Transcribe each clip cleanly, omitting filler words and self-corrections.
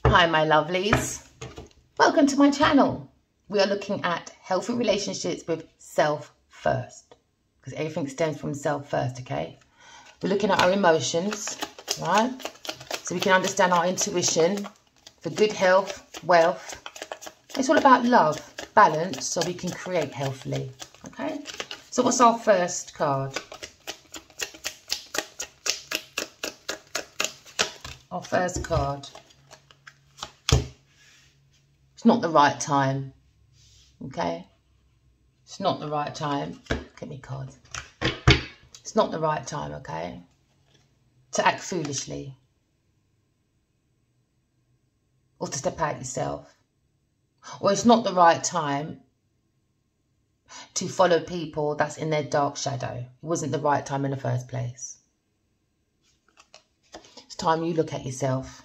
Hi my lovelies, welcome to my channel. We are looking at healthy relationships with self first, because everything stems from self first. Okay, we're looking at our emotions, right, so we can understand our intuition for good health, wealth. It's all about love, balance, so we can create healthily. Okay, so what's our first card? Our first card. It's not the right time. Okay? It's not the right time. Get me cards. It's not the right time, okay? To act foolishly. Or to step out yourself. Or it's not the right time to follow people that's in their dark shadow. It wasn't the right time in the first place. It's time you look at yourself.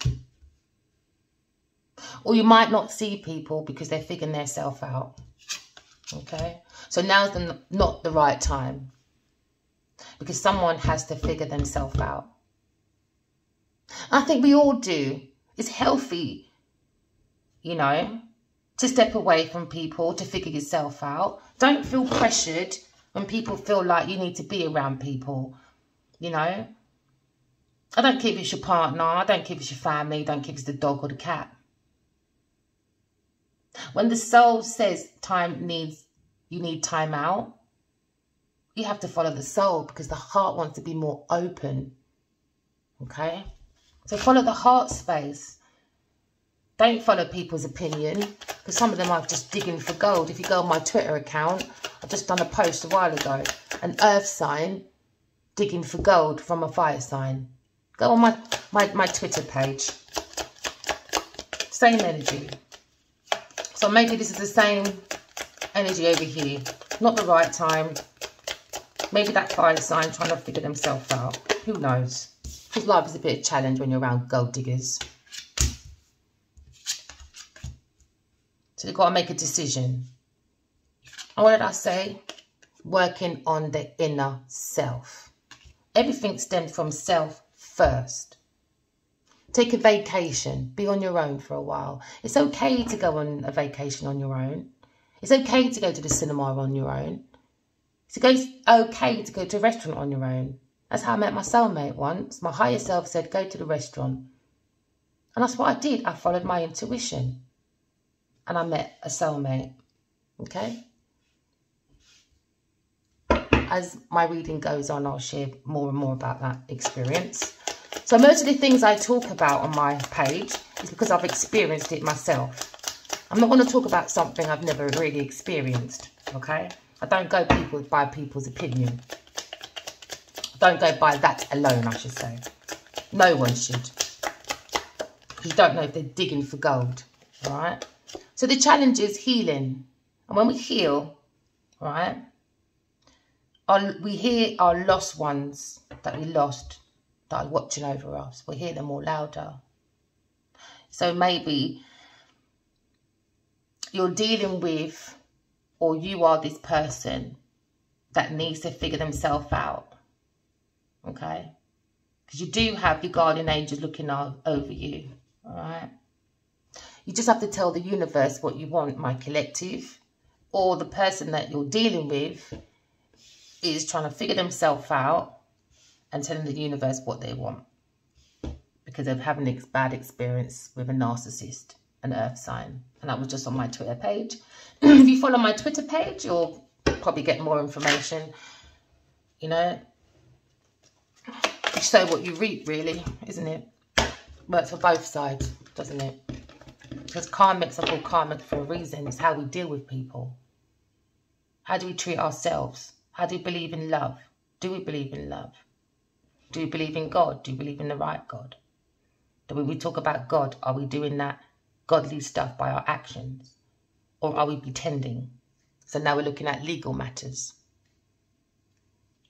Or you might not see people because they're figuring themselves out. Okay? So now's not the right time. Because someone has to figure themselves out. I think we all do. It's healthy, you know, to step away from people, to figure yourself out. Don't feel pressured when people feel like you need to be around people, you know. I don't care if it's your partner, I don't care if it's your family, I don't care if it's the dog or the cat. When the soul says you need time out, you have to follow the soul because the heart wants to be more open. Okay? So follow the heart space. Don't follow people's opinion because some of them are just digging for gold. If you go on my Twitter account, I've just done a post a while ago. An earth sign digging for gold from a fire sign. Go on my Twitter page. Same energy. So maybe this is the same energy over here. Not the right time. Maybe that fire sign trying to figure themselves out. Who knows? Because life is a bit of a challenge when you're around gold diggers. So you've got to make a decision. And what did I say? Working on the inner self. Everything stems from self first. Take a vacation. Be on your own for a while. It's okay to go on a vacation on your own. It's okay to go to the cinema on your own. It's okay to go to a restaurant on your own. That's how I met my soulmate once. My higher self said, go to the restaurant. And that's what I did. I followed my intuition. And I met a soulmate. Okay? As my reading goes on, I'll share more and more about that experience. So most of the things I talk about on my page is because I've experienced it myself. I'm not going to talk about something I've never really experienced, okay? I don't go by people's opinion. I don't go by that alone, I should say. No one should. Because you don't know if they're digging for gold, all right? So the challenge is healing. And when we heal, right, we hear our lost ones that we lost, that are watching over us. We hear them more louder. So maybe you're dealing with, or you are this person that needs to figure themselves out. Okay? Because you do have your guardian angels looking over you. All right? You just have to tell the universe what you want, my collective. Or the person that you're dealing with is trying to figure themselves out and telling the universe what they want. Because they're having a bad experience with a narcissist, an earth sign. And that was just on my Twitter page. If you follow my Twitter page, you'll probably get more information. You know, you sow what you reap, really, isn't it? Works for both sides, doesn't it? Because karmics are called karmic for a reason. It's how we deal with people. How do we treat ourselves? How do we believe in love? Do we believe in love? Do we believe in God? Do we believe in the right God? Do when we talk about God, are we doing that godly stuff by our actions? Or are we pretending? So now we're looking at legal matters.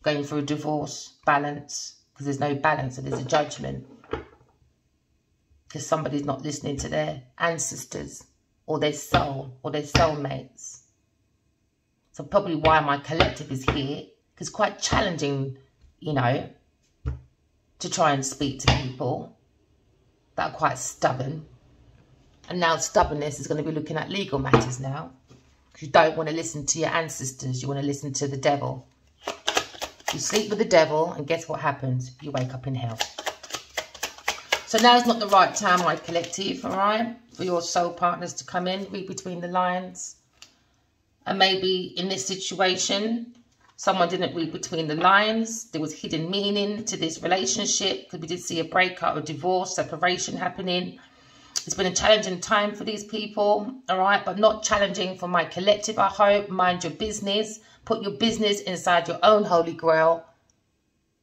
Going through a divorce, balance, because there's no balance, so there's a judgment. Because somebody's not listening to their ancestors or their soul or their soulmates. So probably why my collective is here, because it's quite challenging, you know, to try and speak to people that are quite stubborn. And now stubbornness is going to be looking at legal matters now. You don't want to listen to your ancestors. You want to listen to the devil. You sleep with the devil, and guess what happens? You wake up in hell. So now is not the right time, my collective, all right, for your soul partners to come in, read between the lines. And maybe in this situation, someone didn't read between the lines. There was hidden meaning to this relationship, because we did see a breakup, a divorce, separation happening. It's been a challenging time for these people, all right, but not challenging for my collective, I hope. Mind your business. Put your business inside your own holy grail,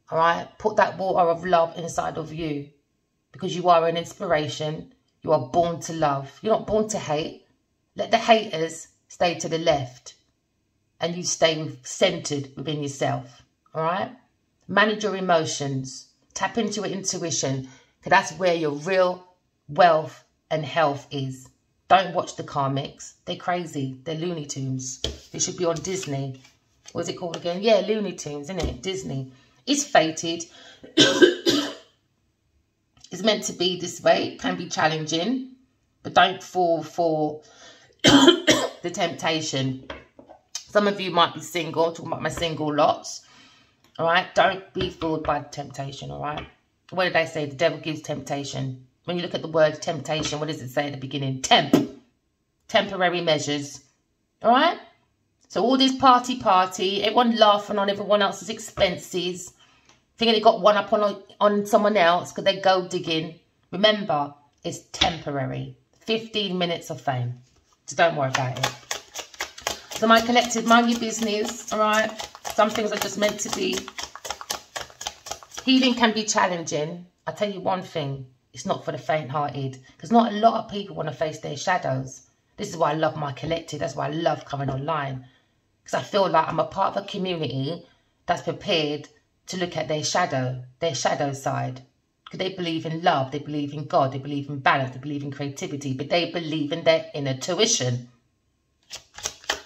all right? Put that water of love inside of you, because you are an inspiration. You are born to love. You're not born to hate. Let the haters stay to the left, and you stay centered within yourself, all right? Manage your emotions. Tap into your intuition, because that's where your real wealth and health is. Don't watch the karmics. They're crazy. They're Looney Tunes. They should be on Disney. What's it called again? Yeah, Looney Tunes, isn't it? Disney. It's fated. It's meant to be this way. It can be challenging, but don't fall for the temptation. Some of you might be single. Talking about my single lots. All right? Don't be fooled by the temptation, all right? What did I say? The devil gives temptation. When you look at the word temptation, what does it say at the beginning? Temporary measures. All right? So all this party, everyone laughing on everyone else's expenses, thinking they got one up on someone else because they go digging. Remember, it's temporary. 15 minutes of fame. So don't worry about it. So my collective, mind your business, all right? Some things are just meant to be. Healing can be challenging. I'll tell you one thing. It's not for the faint-hearted, because not a lot of people want to face their shadows. This is why I love my collective. That's why I love coming online, because I feel like I'm a part of a community that's prepared to look at their shadow side, because they believe in love, they believe in God, they believe in balance, they believe in creativity, but they believe in their inner tuition.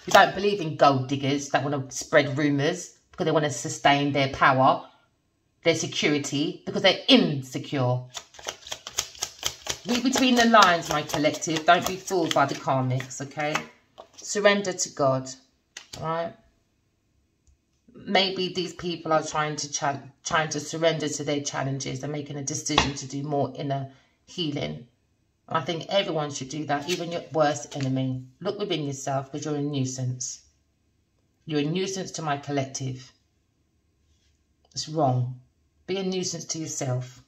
We don't believe in gold diggers that want to spread rumours because they want to sustain their power, their security, because they're insecure. Read between the lines, my collective. Don't be fooled by the karmics, okay? Surrender to God, all right? Maybe these people are trying to surrender to their challenges. They're making a decision to do more inner healing. I think everyone should do that, even your worst enemy. Look within yourself, because you're a nuisance. You're a nuisance to my collective. It's wrong. Be a nuisance to yourself.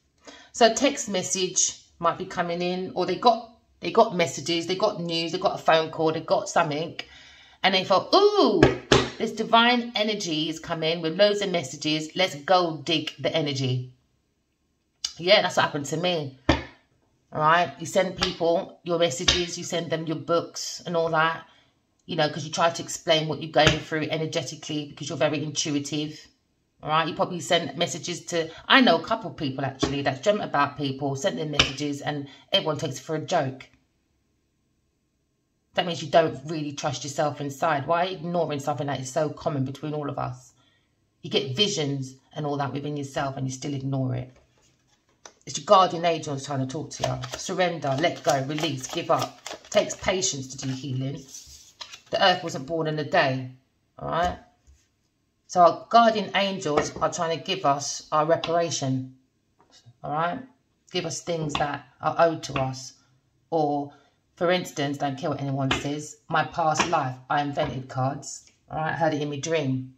So text message might be coming in, or they got messages, they got news, they got a phone call, they got something, and they thought, ooh, this divine energy is coming with loads of messages. Let's go dig the energy. Yeah, that's what happened to me. All right, you send people your messages, you send them your books and all that, you know, because you try to explain what you're going through energetically, because you're very intuitive. All right, you probably send messages to, I know a couple of people actually that dreamt about people, sent them messages, and everyone takes it for a joke. That means you don't really trust yourself inside. Why are you ignoring something that is so common between all of us? You get visions and all that within yourself, and you still ignore it. It's your guardian angels trying to talk to you. Surrender, let go, release, give up. It takes patience to do healing. The earth wasn't born in a day, all right? So our guardian angels are trying to give us our reparation, all right? Give us things that are owed to us. Or, for instance, don't care what anyone says, my past life, I invented cards, all right? I heard it in my dream.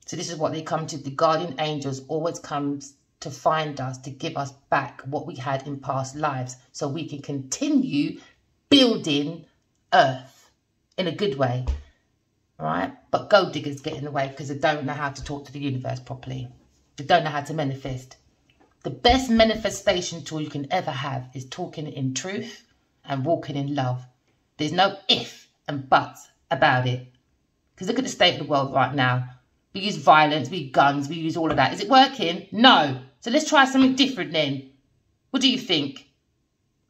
So this is what they come to. The guardian angels always comes to find us, to give us back what we had in past lives, so we can continue building earth in a good way. All right, but gold diggers get in the way because they don't know how to talk to the universe properly. They don't know how to manifest. The best manifestation tool you can ever have is talking in truth and walking in love. There's no if and buts about it. Because look at the state of the world right now. We use violence, we use guns, we use all of that. Is it working? No. So let's try something different then. What do you think?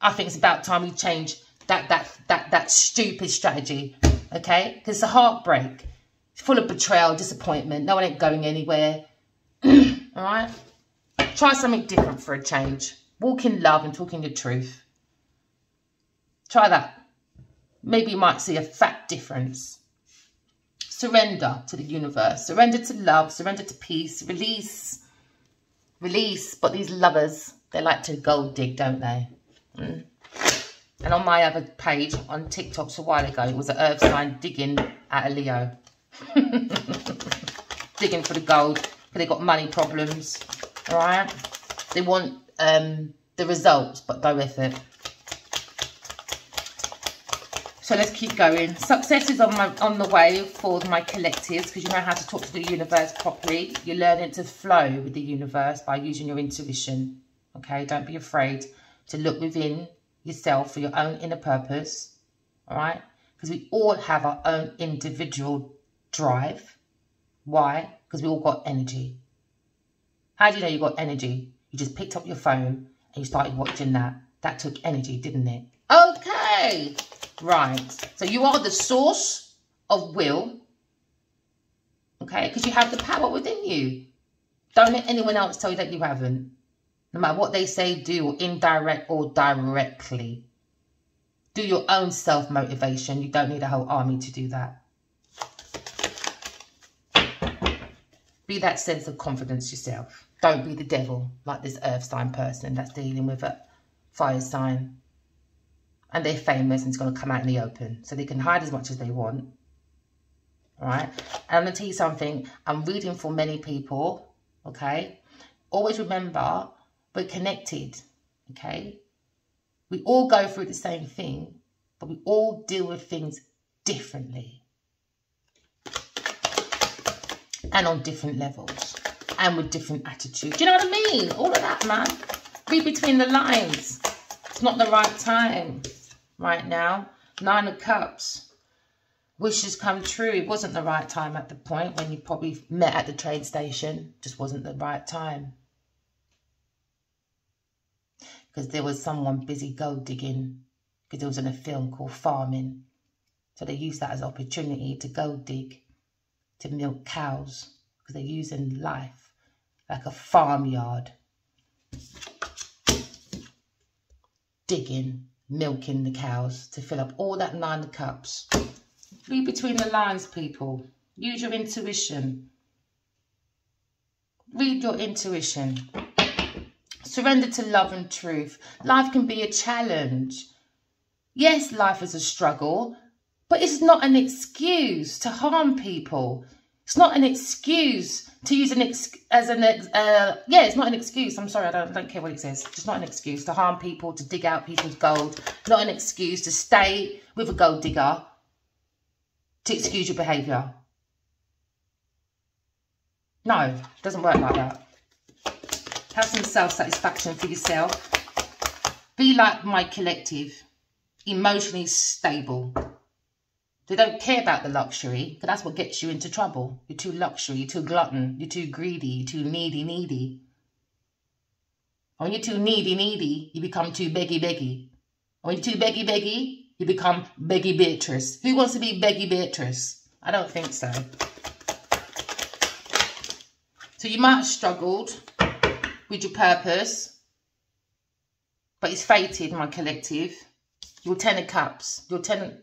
I think it's about time we change that stupid strategy. Okay, because it's a heartbreak. It's full of betrayal, disappointment. No one ain't going anywhere. All right? Try something different for a change. Walk in love and talk in your truth. Try that. Maybe you might see a fat difference. Surrender to the universe. Surrender to love. Surrender to peace. Release. Release. But these lovers, they like to gold dig, don't they? And on my other page on TikTok a while ago, it was an earth sign digging at a Leo. Digging for the gold. Because they got money problems. Alright? They want the results, but no effort. So let's keep going. Success is on the way for my collectives, because you know how to talk to the universe properly. You're learning to flow with the universe by using your intuition. Okay, don't be afraid to look within yourself for your own inner purpose. All right, because we all have our own individual drive. Why? Because we all got energy. How do you know you got energy? You just picked up your phone and you started watching that. That took energy, didn't it? Okay. Right, so you are the source of will, okay, because you have the power within you. Don't let anyone else tell you that you haven't, no matter what they say, do, or indirect or directly. Do your own self-motivation. You don't need a whole army to do that. Be that sense of confidence yourself. Don't be the devil like this earth sign person that's dealing with a fire sign. And they're famous and it's going to come out in the open. So they can hide as much as they want. Alright? And I'm going to tell you something. I'm reading for many people. Okay? Always remember, we're connected. Okay? We all go through the same thing. But we all deal with things differently. And on different levels. And with different attitudes. Do you know what I mean? All of that, man. Read between the lines. It's not the right time. Right now, 9 of Cups, wishes come true. It wasn't the right time at the point when you probably met at the train station. Just wasn't the right time. Because there was someone busy gold digging. Because it was in a film called Farming. So they used that as an opportunity to gold dig, to milk cows. Because they're using life like a farmyard. Digging. Milking the cows to fill up all that 9 of Cups. Read between the lines, people. Use your intuition. Read your intuition. Surrender to love and truth. Life can be a challenge. Yes, life is a struggle, but it's not an excuse to harm people. It's not an excuse to use it's not an excuse. I'm sorry, I don't care what it says. It's not an excuse to harm people, to dig out people's gold. Not an excuse to stay with a gold digger to excuse your behaviour. No, it doesn't work like that. Have some self-satisfaction for yourself. Be like my collective, emotionally stable. They don't care about the luxury, because that's what gets you into trouble. You're too luxury, you're too glutton, you're too greedy, you're too needy. When you're too needy, you become too beggy. When you're too beggy, you become beggy Beatrice. Who wants to be beggy Beatrice? I don't think so. So you might have struggled with your purpose, but it's fated, my collective. Your 10 of Cups, your 10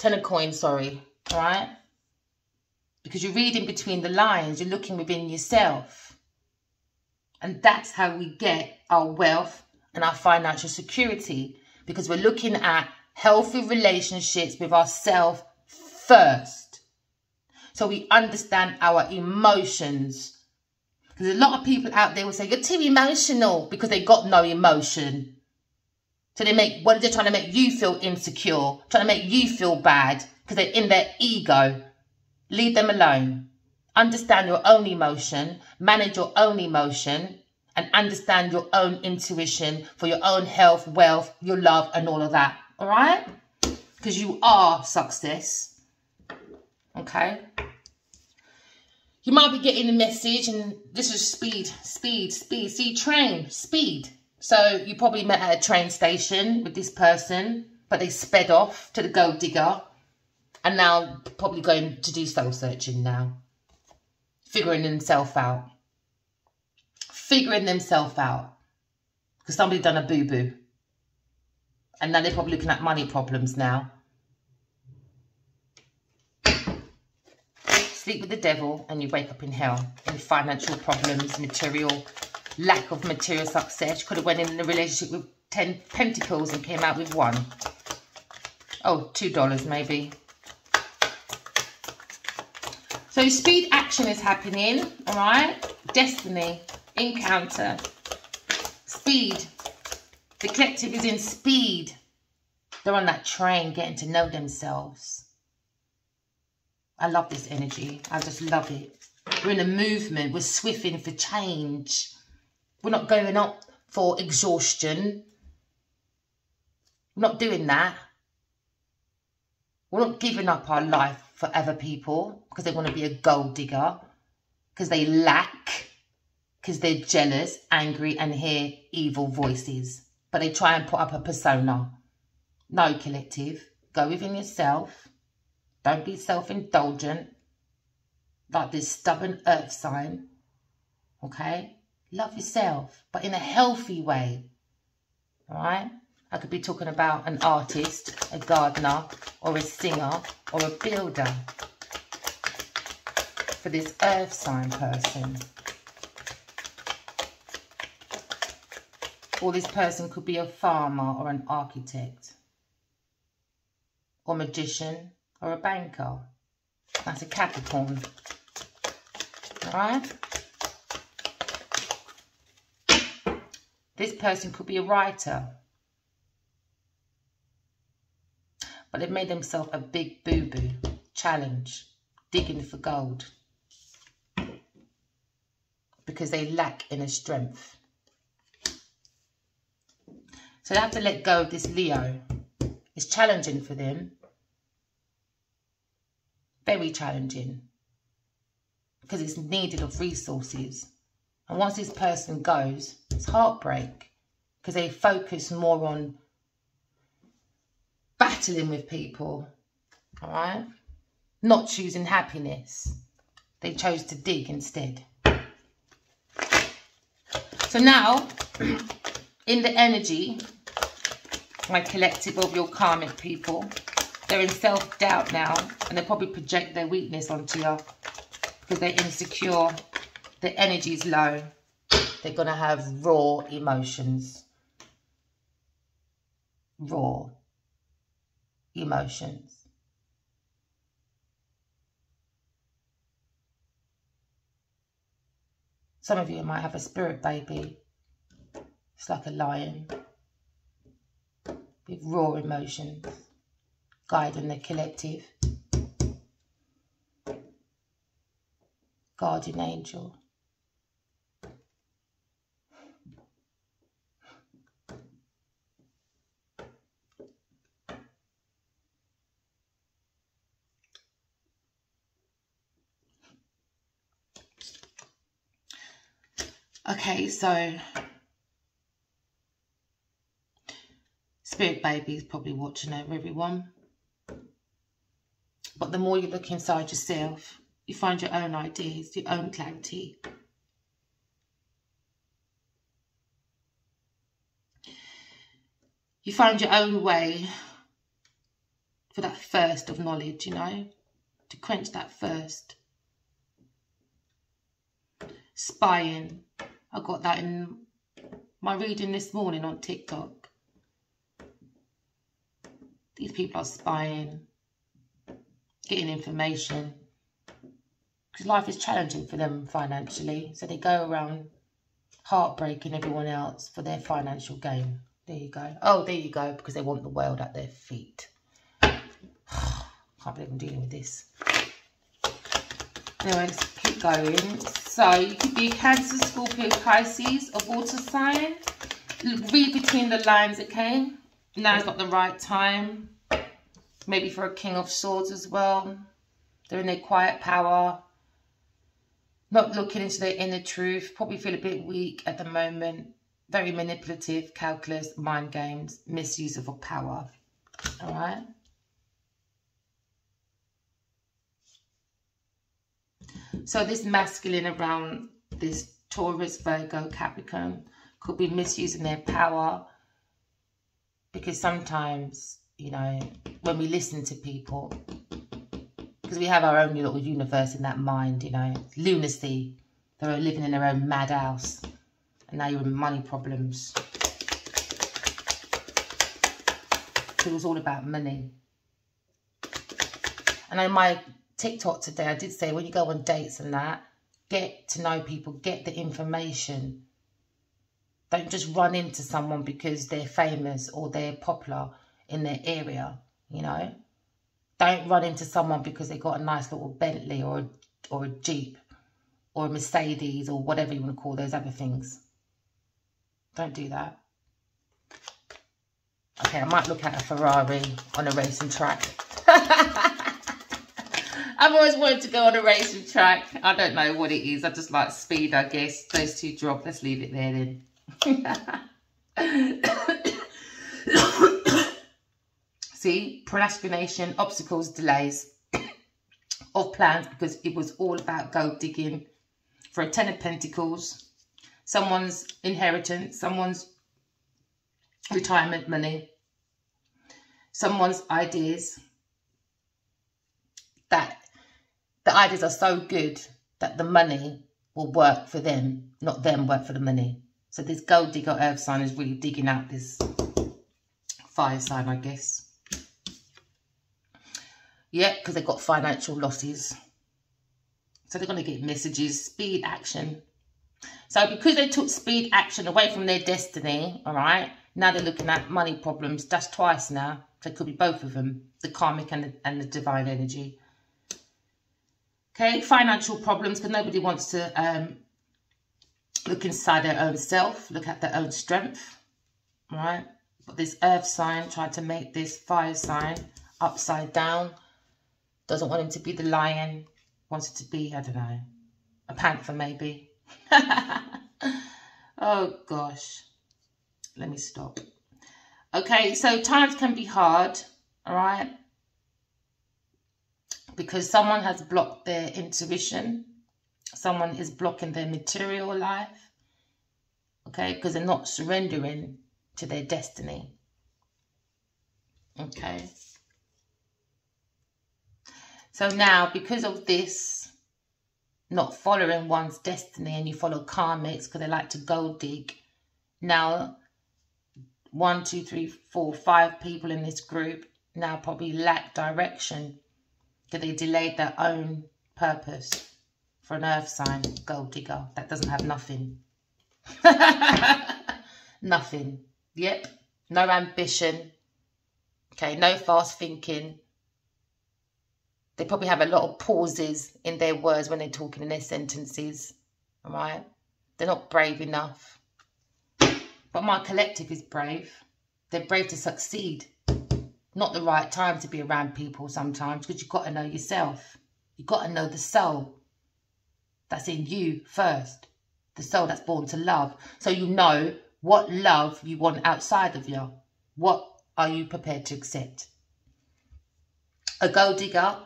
of coins, sorry, all right? Because you're reading between the lines, you're looking within yourself. And that's how we get our wealth and our financial security, because we're looking at healthy relationships with ourselves first. So we understand our emotions. Because a lot of people out there will say, you're too emotional, because they got no emotion. So they're trying to make you feel insecure, trying to make you feel bad, because they're in their ego. Leave them alone. Understand your own emotion, manage your own emotion, and understand your own intuition for your own health, wealth, your love, and all of that. All right? Because you are success. Okay? You might be getting a message, and this is speed. See, train, speed. So you probably met at a train station with this person, but they sped off to the gold digger, and now probably going to do soul searching now. Figuring themselves out. Because somebody done a boo-boo. And now they're probably looking at money problems now. Sleep with the devil and you wake up in hell. In financial problems, material, lack of material success. Could have went in a relationship with 10 pentacles and came out with 1. Oh, $2 maybe. So speed action is happening, all right? Destiny, encounter, speed. The collective is in speed. They're on that train getting to know themselves. I love this energy. I just love it. We're in a movement. We're swiftling for change. We're not going up for exhaustion. We're not doing that. We're not giving up our life for other people because they want to be a gold digger, because they lack, because they're jealous, angry, and hear evil voices. But they try and put up a persona. No, collective. Go within yourself. Don't be self-indulgent like this stubborn earth sign. Okay? Love yourself, but in a healthy way. All right? I could be talking about an artist, a gardener, or a singer, or a builder. For this earth sign person. Or this person could be a farmer or an architect. Or magician or a banker. That's a Capricorn. Alright? This person could be a writer. But they've made themselves a big boo-boo. Challenge. Digging for gold. Because they lack inner strength. So they have to let go of this Leo. It's challenging for them. Very challenging. Because it's needed of resources. And once this person goes, it's heartbreak. Because they focus more on battling with people. Alright? Not choosing happiness. They chose to dig instead. So now, in the energy, my collective of your karmic people, they're in self-doubt now, and they probably project their weakness onto you because they're insecure, their energy's low, they're going to have raw emotions. Raw emotions. Some of you might have a spirit baby. It's like a lion with raw emotions, guiding the collective. Guardian angel. Okay, so spirit baby is probably watching over everyone. But the more you look inside yourself, you find your own ideas, your own clarity. You find your own way for that thirst of knowledge, you know, to quench that thirst. Spying. I got that in my reading this morning on TikTok. These people are spying, getting information. Because life is challenging for them financially. So they go around heartbreaking everyone else for their financial gain. There you go. Oh, there you go. Because they want the world at their feet. Can't believe I'm dealing with this. Anyway, let's keep going. So you could be a Cancer, Scorpio, Pisces, a water sign. Read between the lines, okay? Now's not the right time. Maybe for a King of Swords as well. They're in their quiet power. Not looking into their inner truth. Probably feel a bit weak at the moment. Very manipulative, calculus, mind games, misuse of power. All right? So this masculine around this Taurus, Virgo, Capricorn could be misusing their power because because sometimes, you know, when we listen to people, because we have our own little universe in that mind, you know, lunacy. They're living in their own madhouse. And now you're in money problems. It was all about money. And on my TikTok today, I did say, when you go on dates and that, get to know people, get the information. Don't just run into someone because they're famous or they're popular in their area, you know. Don't run into someone because they got a nice little Bentley or a Jeep or a Mercedes or whatever you want to call those other things. Don't do that. Okay, I might look at a Ferrari on a racing track. I've always wanted to go on a racing track. I don't know what it is. I just like speed, I guess. Those two drop. Let's leave it there then. See, procrastination, obstacles, delays of plans, because it was all about gold digging for a 10 of Pentacles, someone's inheritance, someone's retirement money, someone's ideas, that the ideas are so good that the money will work for them, not them work for the money. So this gold digger earth sign is really digging out this fire sign, I guess. Yeah, because they've got financial losses. So they're going to get messages, speed, action. So because they took speed, action away from their destiny, all right, now they're looking at money problems. That's twice now. So it could be both of them, the karmic and the divine energy. Okay, financial problems, because nobody wants to look inside their own self, look at their own strength, all right? But this earth sign tried to make this fire sign upside down. Doesn't want him to be the lion. Wants it to be, I don't know, a panther maybe. Oh, gosh. Let me stop. Okay, so times can be hard, all right? Because someone has blocked their intuition. Someone is blocking their material life. Okay, because they're not surrendering to their destiny. Okay. So now, because of this, not following one's destiny, and you follow karmics because they like to gold dig, now 1, 2, 3, 4, 5 people in this group now probably lack direction because they delayed their own purpose for an earth sign, gold digger. That doesn't have nothing. Nothing. Yep. No ambition. Okay, no fast thinking. They probably have a lot of pauses in their words when they're talking in their sentences. All right? They're not brave enough. But my collective is brave. They're brave to succeed. Not the right time to be around people sometimes, because you've got to know yourself. You've got to know the soul that's in you first. The soul that's born to love. So you know what love you want outside of you. What are you prepared to accept? A gold digger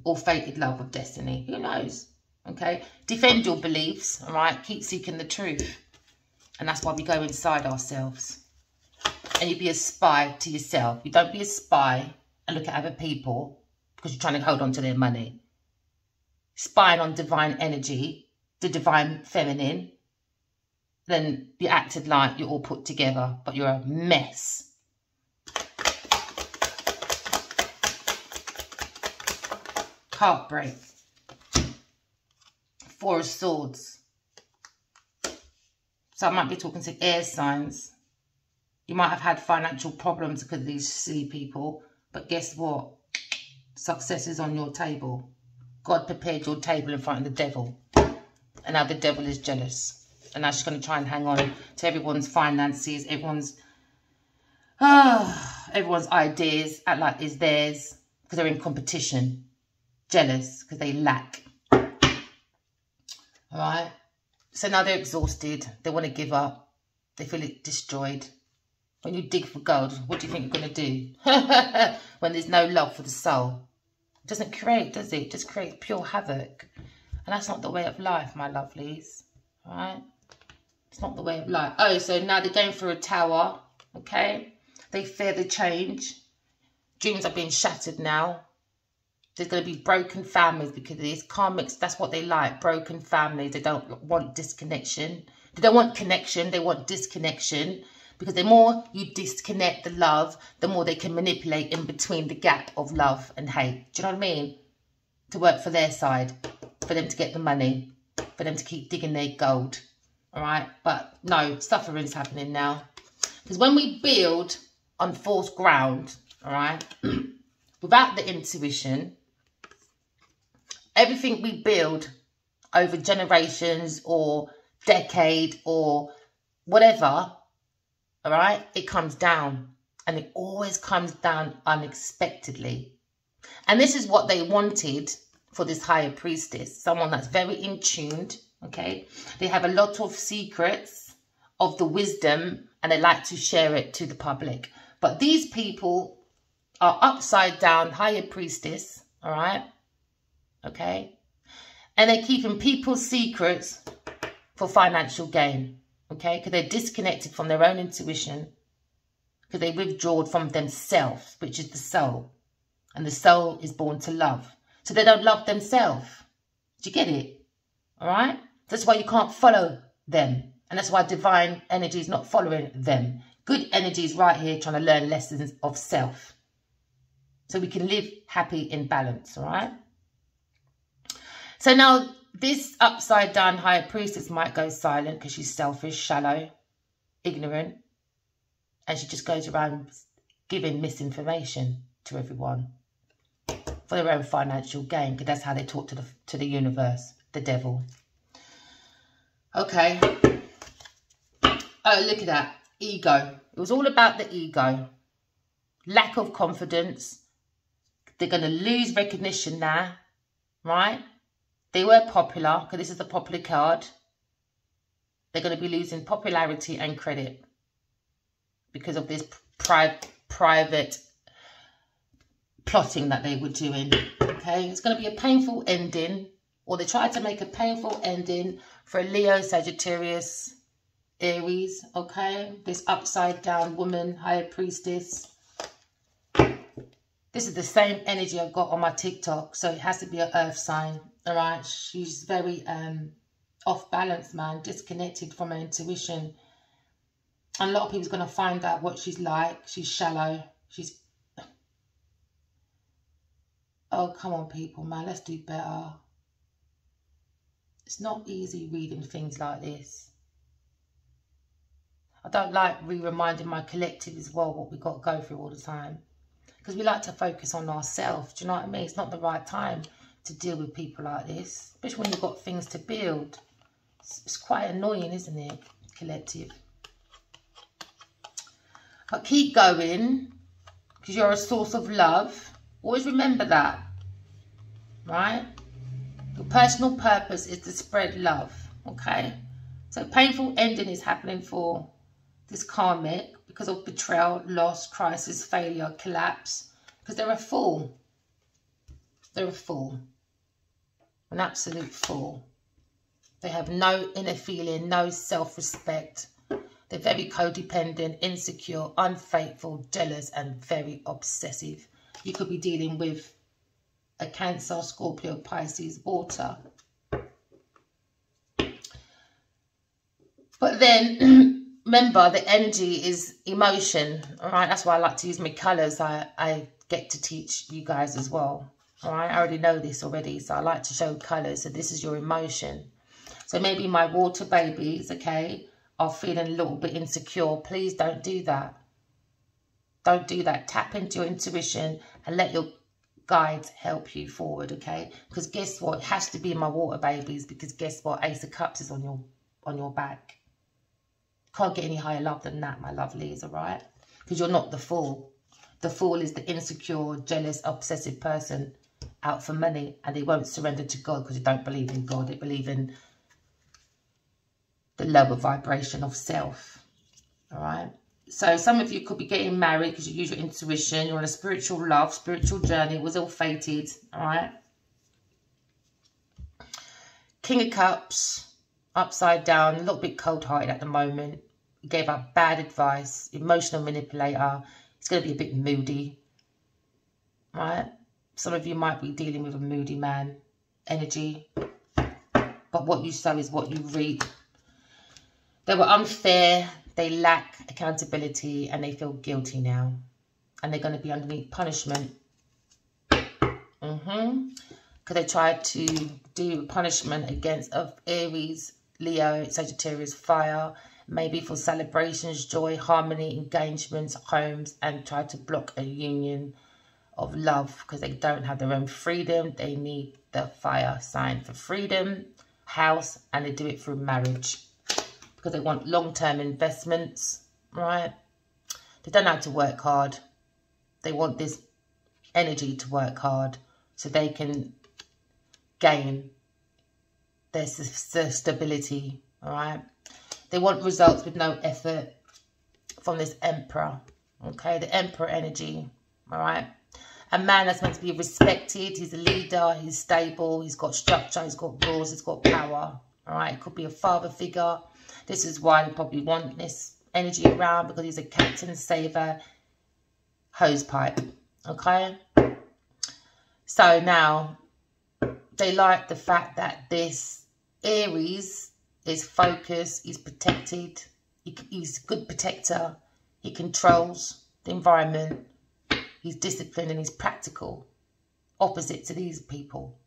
or fated love of destiny? Who knows? Okay? Defend your beliefs, all right? Keep seeking the truth. And that's why we go inside ourselves. And you be a spy to yourself. You don't be a spy and look at other people because you're trying to hold on to their money. Spying on divine energy, the divine feminine, then you acted like you're all put together, but you're a mess. Heartbreak. 4 of Swords. So I might be talking to air signs. You might have had financial problems because of these silly people. But guess what? Success is on your table. God prepared your table in front of the devil. And now the devil is jealous. And now she's going to try and hang on to everyone's finances, everyone's ideas, act like it's theirs. Because they're in competition. Jealous because they lack. Alright? So now they're exhausted. They want to give up. They feel it destroyed. When you dig for gold, what do you think you're going to do? When there's no love for the soul. It doesn't create, does it? It just creates pure havoc. And that's not the way of life, my lovelies. Alright? It's not the way of life. Oh, so now they're going for a tower. Okay? They fear the change. Dreams are being shattered now. There's going to be broken families because of this. Karmics, that's what they like. Broken families. They don't want disconnection. They don't want connection. They want disconnection. Because the more you disconnect the love, the more they can manipulate in between the gap of love and hate. Do you know what I mean? To work for their side. For them to get the money. For them to keep digging their gold. Alright? But no, suffering's happening now. Because when we build on false ground, alright, without the intuition, everything we build over generations or decade or whatever, all right, it comes down. And it always comes down unexpectedly. And this is what they wanted for this higher priestess. Someone that's very in tuned, okay? They have a lot of secrets of the wisdom and they like to share it to the public. But these people are upside down higher priestess, all right? Okay? And they're keeping people's secrets for financial gain, okay? Because they're disconnected from their own intuition, because they withdrawed from themselves, which is the soul. And the soul is born to love. So they don't love themselves. Do you get it? All right? That's why you can't follow them. And that's why divine energy is not following them. Good energy is right here trying to learn lessons of self. So we can live happy in balance, all right? So now this upside down higher priestess might go silent because she's selfish, shallow, ignorant. And she just goes around giving misinformation to everyone for their own financial gain, because that's how they talk to the universe, the devil. Okay. Oh, look at that. Ego. It was all about the ego. Lack of confidence. They're going to lose recognition now, right? They were popular, because this is the popular card. They're going to be losing popularity and credit because of this private plotting that they were doing, okay? It's going to be a painful ending, or they tried to make a painful ending for a Leo, Sagittarius, Aries, okay? This upside down woman, higher priestess. This is the same energy I've got on my TikTok, so it has to be an earth sign, all right? She's very off balance, man, disconnected from her intuition. And a lot of people's going to find out what she's like. She's shallow. She's... Oh, come on, people, man. Let's do better. It's not easy reading things like this. I don't like reminding my collective as well what we've got to go through all the time. Because we like to focus on ourselves. Do you know what I mean? It's not the right time to deal with people like this. Especially when you've got things to build. It's quite annoying, isn't it? Collective. But keep going, because you're a source of love. Always remember that, right? Your personal purpose is to spread love, okay? So painful ending is happening for this karmic because of betrayal, loss, crisis, failure, collapse. Because they're a fool. They're a fool. An absolute fool. They have no inner feeling, no self-respect. They're very codependent, insecure, unfaithful, jealous, and very obsessive. You could be dealing with a Cancer, Scorpio, Pisces, water. But then, remember, the energy is emotion, all right? That's why I like to use my colours. I get to teach you guys as well, all right? I already know this already, so I like to show colours. So this is your emotion. So maybe my water babies, okay, are feeling a little bit insecure. Please don't do that. Don't do that. Tap into your intuition and let your guides help you forward, okay? Because guess what? It has to be my water babies, because guess what? Ace of Cups is on your back. Can't get any higher love than that, my lovelies, all right? Because you're not the fool. The fool is the insecure, jealous, obsessive person out for money, and they won't surrender to God because they don't believe in God. They believe in the lower vibration of self, all right? So some of you could be getting married because you use your intuition. You're on a spiritual love, spiritual journey. It was all fated, all right? King of Cups, upside down, a little bit cold-hearted at the moment. He gave up bad advice, emotional manipulator. It's going to be a bit moody, right? Some of you might be dealing with a moody man energy. But what you sow is what you reap. They were unfair, they lack accountability, and they feel guilty now. And they're going to be underneath punishment. Because they tried to do punishment against Aries, Leo, Sagittarius, fire, maybe for celebrations, joy, harmony, engagements, homes, and try to block a union of love because they don't have their own freedom. They need the fire sign for freedom, house, and they do it through marriage because they want long-term investments, right? They don't have to work hard. They want this energy to work hard so they can gain their stability, all right? They want results with no effort from this Emperor, okay? The Emperor energy, all right? A man that's meant to be respected. He's a leader. He's stable. He's got structure. He's got rules. He's got power, all right? It could be a father figure. This is why they probably want this energy around because he's a captain, saver, hosepipe, okay? So now they like the fact that this Aries is focused, he's protected, he's a good protector, he controls the environment, he's disciplined and he's practical, opposite to these people.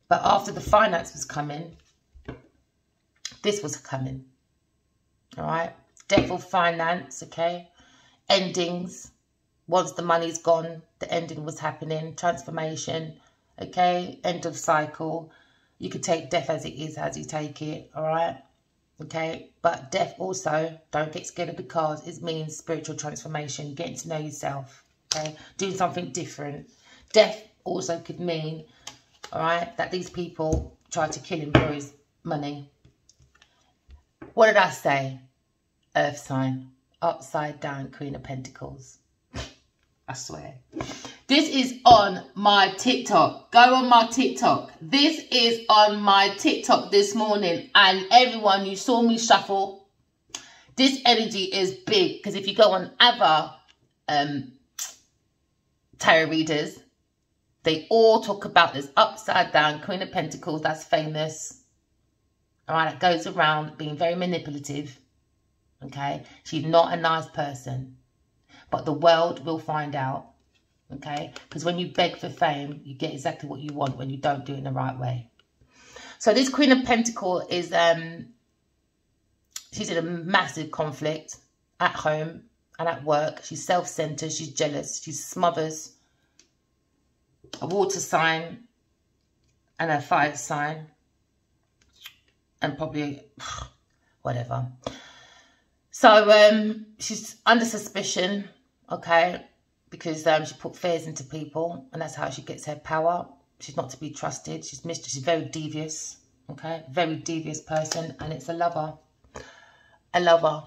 But after the finance was coming, this was coming, all right? Death of finance, okay? Endings. Once the money's gone, the ending was happening. Transformation, okay? End of cycle. You could take death as it is, as you take it, all right? Okay? But death also, don't get scared of the cards, it means spiritual transformation, getting to know yourself, okay? Doing something different. Death also could mean, all right, that these people tried to kill him for his money. What did I say? Earth sign. Upside down Queen of Pentacles. I swear. This is on my TikTok. Go on my TikTok. This is on my TikTok this morning. And everyone, you saw me shuffle. This energy is big. Because if you go on other tarot readers, they all talk about this upside down Queen of Pentacles. That's famous. All right, that goes around being very manipulative. Okay, she's not a nice person. But the world will find out, okay? Because when you beg for fame, you get exactly what you want when you don't do it in the right way. So this Queen of Pentacles is, she's in a massive conflict at home and at work. She's self-centered, she's jealous, she smothers. A water sign and a fire sign. And probably, whatever. So she's under suspicion, okay, because she put fears into people, and that's how she gets her power. She's not to be trusted. She's very devious, okay, very devious person, and it's a lover. A lover.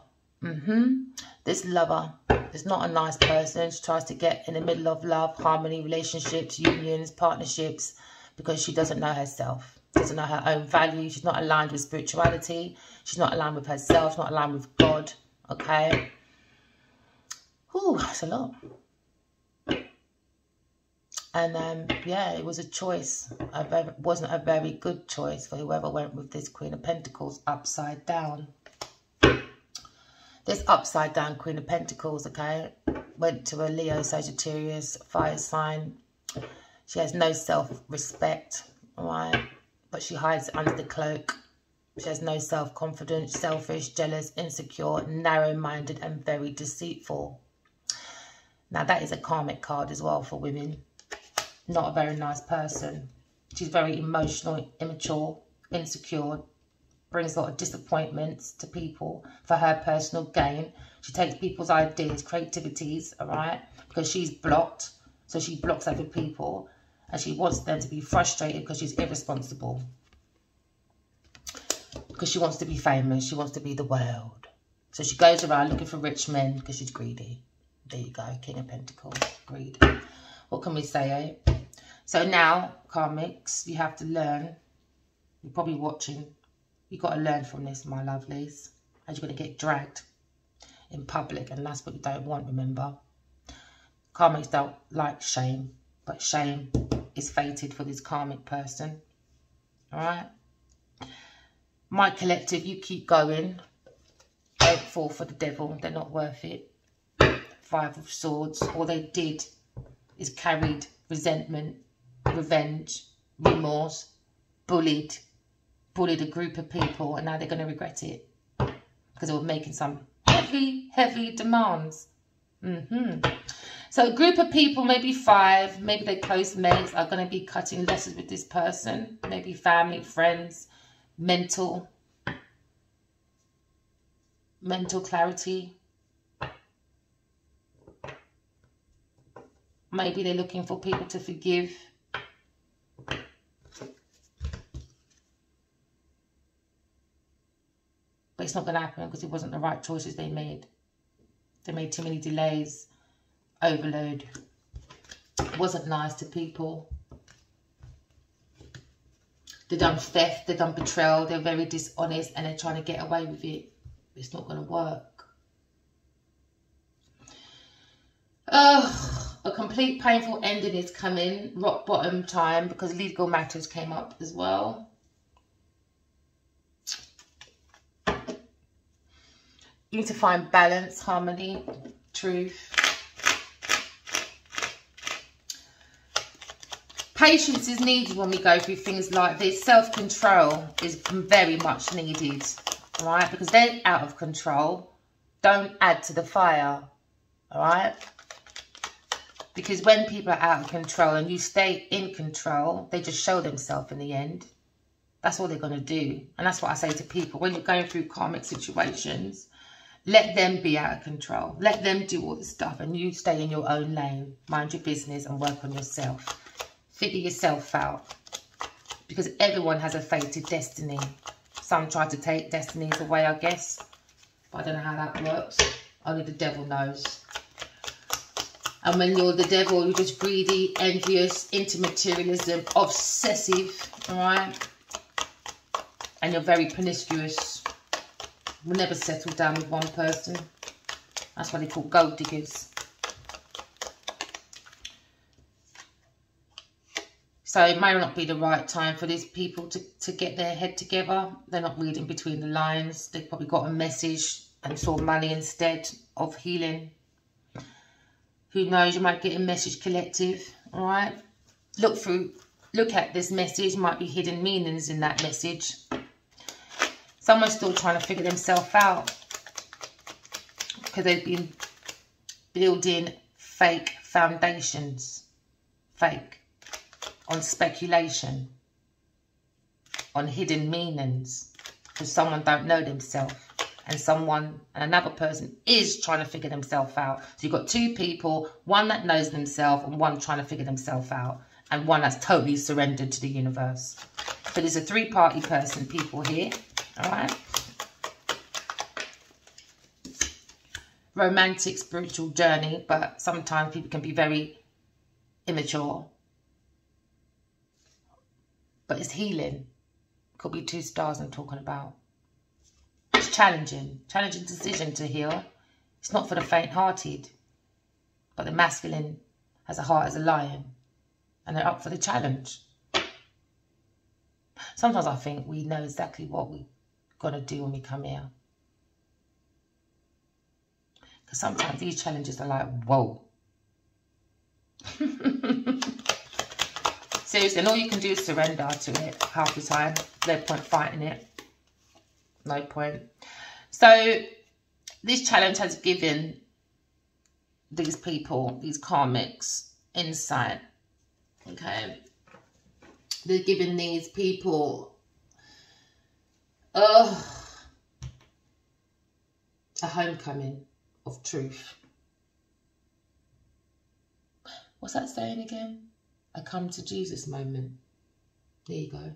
This lover is not a nice person. She tries to get in the middle of love, harmony, relationships, unions, partnerships, because she doesn't know herself. Doesn't know her own value. She's not aligned with spirituality. She's not aligned with herself. She's not aligned with God. Okay. Ooh, that's a lot. And yeah, it was a choice. It wasn't a very good choice for whoever went with this Queen of Pentacles upside down. This upside down Queen of Pentacles, okay, went to a Leo, Sagittarius, fire sign. She has no self-respect, all right? But she hides under the cloak. She has no self-confidence, selfish, jealous, insecure, narrow-minded, and very deceitful. Now, that is a karmic card as well for women. Not a very nice person. She's very emotional, immature, insecure, brings a lot of disappointments to people for her personal gain. She takes people's ideas, creativities, all right, because she's blocked. So she blocks other people. And she wants them to be frustrated because she's irresponsible. Because she wants to be famous. She wants to be the world. So she goes around looking for rich men because she's greedy. There you go. King of Pentacles. Greed. What can we say, eh? So now, karmics, you have to learn. You're probably watching. You've got to learn from this, my lovelies. And you're going to get dragged. in public, and that's what you don't want, remember. Karmics don't like shame, but shame is fated for this karmic person. Alright? My collective, you keep going. Don't fall for the devil. They're not worth it. 5 of Swords. All they did is carried resentment, revenge, remorse, bullied a group of people, and now they're going to regret it because they were making some heavy demands. So a group of people, maybe 5, maybe they're close mates, are going to be cutting losses with this person. Maybe family, friends, mental clarity. Maybe they're looking for people to forgive. But it's not going to happen because it wasn't the right choices they made. They made too many delays. Overload. Wasn't nice to people. They've done theft. They've done betrayal. They're very dishonest and they're trying to get away with it. It's not going to work. A complete painful ending is coming. Rock bottom time because legal matters came up as well. You need to find balance, harmony, truth. Patience is needed when we go through things like this. Self-control is very much needed, right? Because they're out of control. Don't add to the fire, all right? Because when people are out of control and you stay in control, they just show themselves in the end. That's all they're going to do. And that's what I say to people. When you're going through karmic situations, let them be out of control. Let them do all the stuff and you stay in your own lane. Mind your business and work on yourself. Figure yourself out. Because everyone has a fated destiny. Some try to take destinies away, I guess. But I don't know how that works. Only the devil knows. And when you're the devil, you're just greedy, envious, into materialism, obsessive, alright? And you're very promiscuous. Will never settle down with one person. That's why they call gold diggers. So it may not be the right time for these people to get their head together. They're not reading between the lines. They've probably got a message and saw money instead of healing. Who knows, you might get a message collective, all right? Look at this message. Might be hidden meanings in that message. Someone's still trying to figure themselves out because they've been building fake foundations. Fake. On speculation. On hidden meanings. Because someone don't know themselves. And another person is trying to figure themselves out. So you've got 2 people, one that knows themselves and one trying to figure themselves out. And one that's totally surrendered to the universe. So there's a 3-party person, people here. Alright. Romantic, spiritual journey. But sometimes people can be very immature. But it's healing. Could be 2 stars I'm talking about. It's challenging. Challenging decision to heal. It's not for the faint-hearted. But the masculine has a heart as a lion. And they're up for the challenge. Sometimes I think we know exactly what we're going to do when we come here. Because sometimes these challenges are like, whoa. Seriously, and all you can do is surrender to it half the time. No point fighting it. No point. So, this challenge has given these people, these karmics, insight. Okay? They're giving these people a homecoming of truth. What's that saying again? A come to Jesus moment. There you go.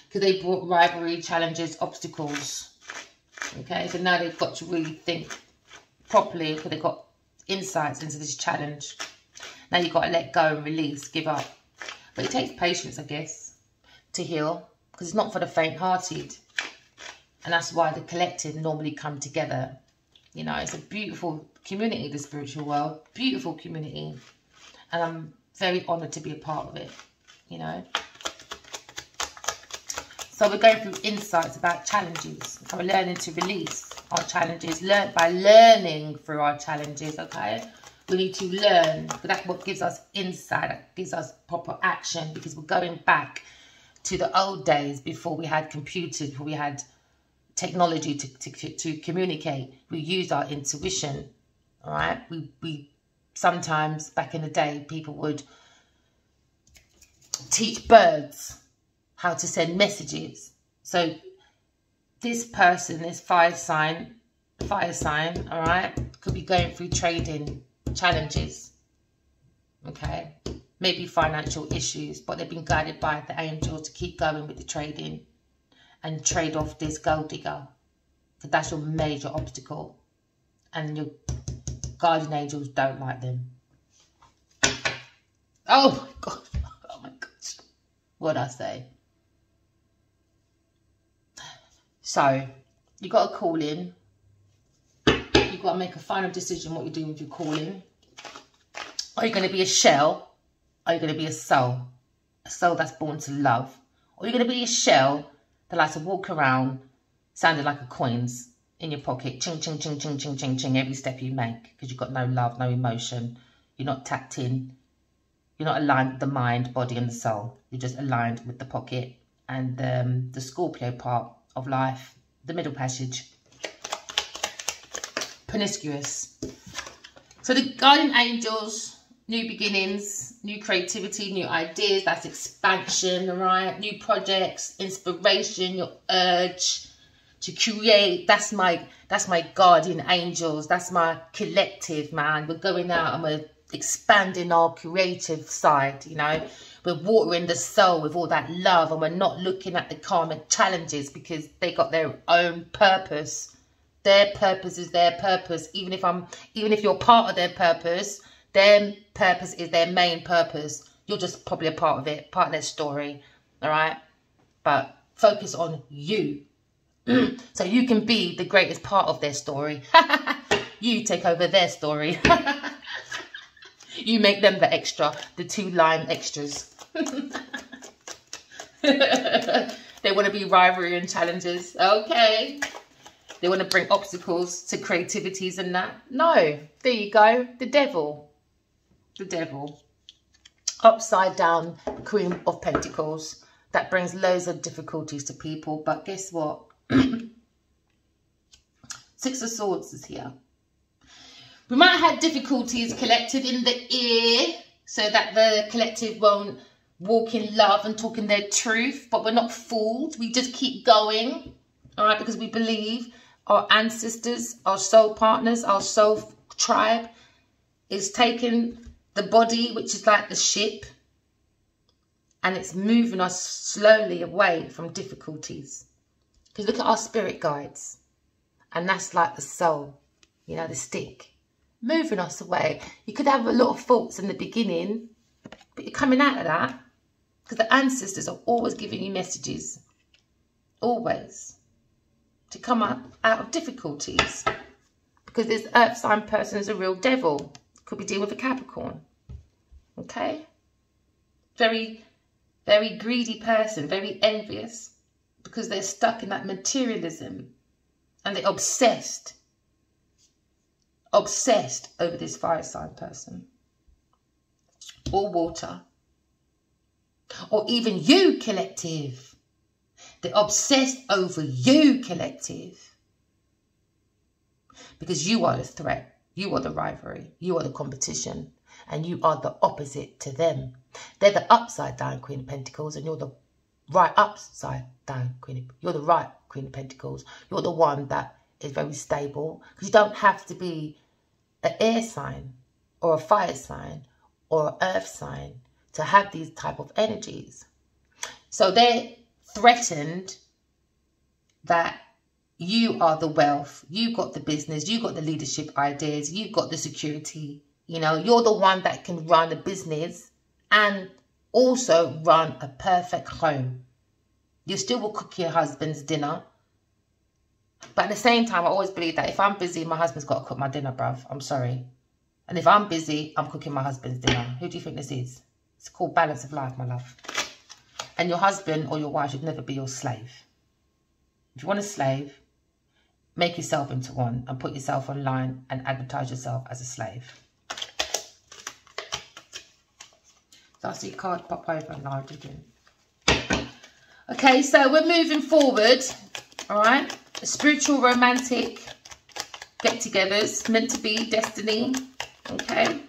Because they brought rivalry, challenges, obstacles. Okay, so now they've got to really think properly because they've got insights into this challenge. Now you've got to let go and release, give up. But it takes patience, I guess, to heal. Because it's not for the faint-hearted. And that's why the collective normally come together. You know, it's a beautiful community, the spiritual world. Beautiful community. And I'm very honoured to be a part of it, you know. So we're going through insights about challenges. So we're learning to release our challenges. By learning through our challenges, okay? We need to learn. But that's what gives us insight. That gives us proper action. Because we're going back to the old days before we had computers, before we had technology to communicate. We used our intuition, all right? We sometimes, back in the day, people would teach birds how to send messages. So this person, this fire sign, all right, could be going through trading challenges, okay? Maybe financial issues, but they've been guided by the angels to keep going with the trading and trade off this gold digger. So that's your major obstacle. And your guardian angels don't like them. Oh my God. Oh my gosh. What'd I say? So, you got to call in. You've got to make a final decision what you're doing with your calling. Are you going to be a shell? Are you going to be a soul? A soul that's born to love? Or are you going to be a shell that likes to walk around sounding like a coins in your pocket? Ching, ching, ching, ching, ching, ching, ching, every step you make. Because you've got no love, no emotion. You're not tapped in. You're not aligned with the mind, body and the soul. You're just aligned with the pocket and the Scorpio part of life, the middle passage, promiscuous. So the guardian angels, new beginnings, new creativity, new ideas, that's expansion, right? New projects, inspiration, your urge to create. That's my guardian angels. That's my collective, man. We're going out and we're expanding our creative side, you know. We're watering the soul with all that love, and we're not looking at the karmic challenges because they got their own purpose. Their purpose is their purpose. Even if you're part of their purpose, their purpose is their main purpose. You're just probably a part of it, part of their story, all right? But focus on you. So you can be the greatest part of their story. You take over their story. You make them the extra, the 2-line extras. They want to be rivalry and challenges. Okay. They want to bring obstacles to creativities and that. No. There you go. The devil. The devil. Upside down Queen of Pentacles. That brings loads of difficulties to people. But guess what? 6 of Swords is here. We might have difficulties collective in the ear so that the collective won't walk in love and talk in their truth, but we're not fooled. We just keep going, all right, because we believe our ancestors, our soul partners, our soul tribe is taking the body, which is like the ship, and it's moving us slowly away from difficulties. Because look at our spirit guides, and that's like the soul, you know, the stick. Moving us away. You could have a lot of faults in the beginning, but you're coming out of that because the ancestors are always giving you messages, always, to come up out of difficulties. Because this earth sign person is a real devil. Could be dealing with a Capricorn. Okay? Very, very greedy person, very envious, because they're stuck in that materialism and they're obsessed over this fire sign person, or water, or even you, collective. They're obsessed over you, collective, because you are the threat, you are the rivalry, you are the competition, and you are the opposite to them. They're the upside down Queen of Pentacles, and you're the right upside down Queen. You're the right Queen of Pentacles. You're the one that is very stable, because you don't have to be an air sign or a fire sign or an earth sign to have these type of energies. So they're threatened that you are the wealth, you got the business, you got the leadership ideas, you got the security, you know, you're the one that can run a business and also run a perfect home. You still will cook your husband's dinner, But at the same time, I always believe that if I'm busy, my husband's got to cook my dinner, bruv. I'm sorry. And if I'm busy, I'm cooking my husband's dinner. Who do you think this is? It's called balance of life, my love. And your husband or your wife should never be your slave. If you want a slave, make yourself into one and put yourself online and advertise yourself as a slave. So I see a card pop over and large again. Okay, so we're moving forward. All right. Spiritual, romantic get-togethers, meant to be, destiny. Okay.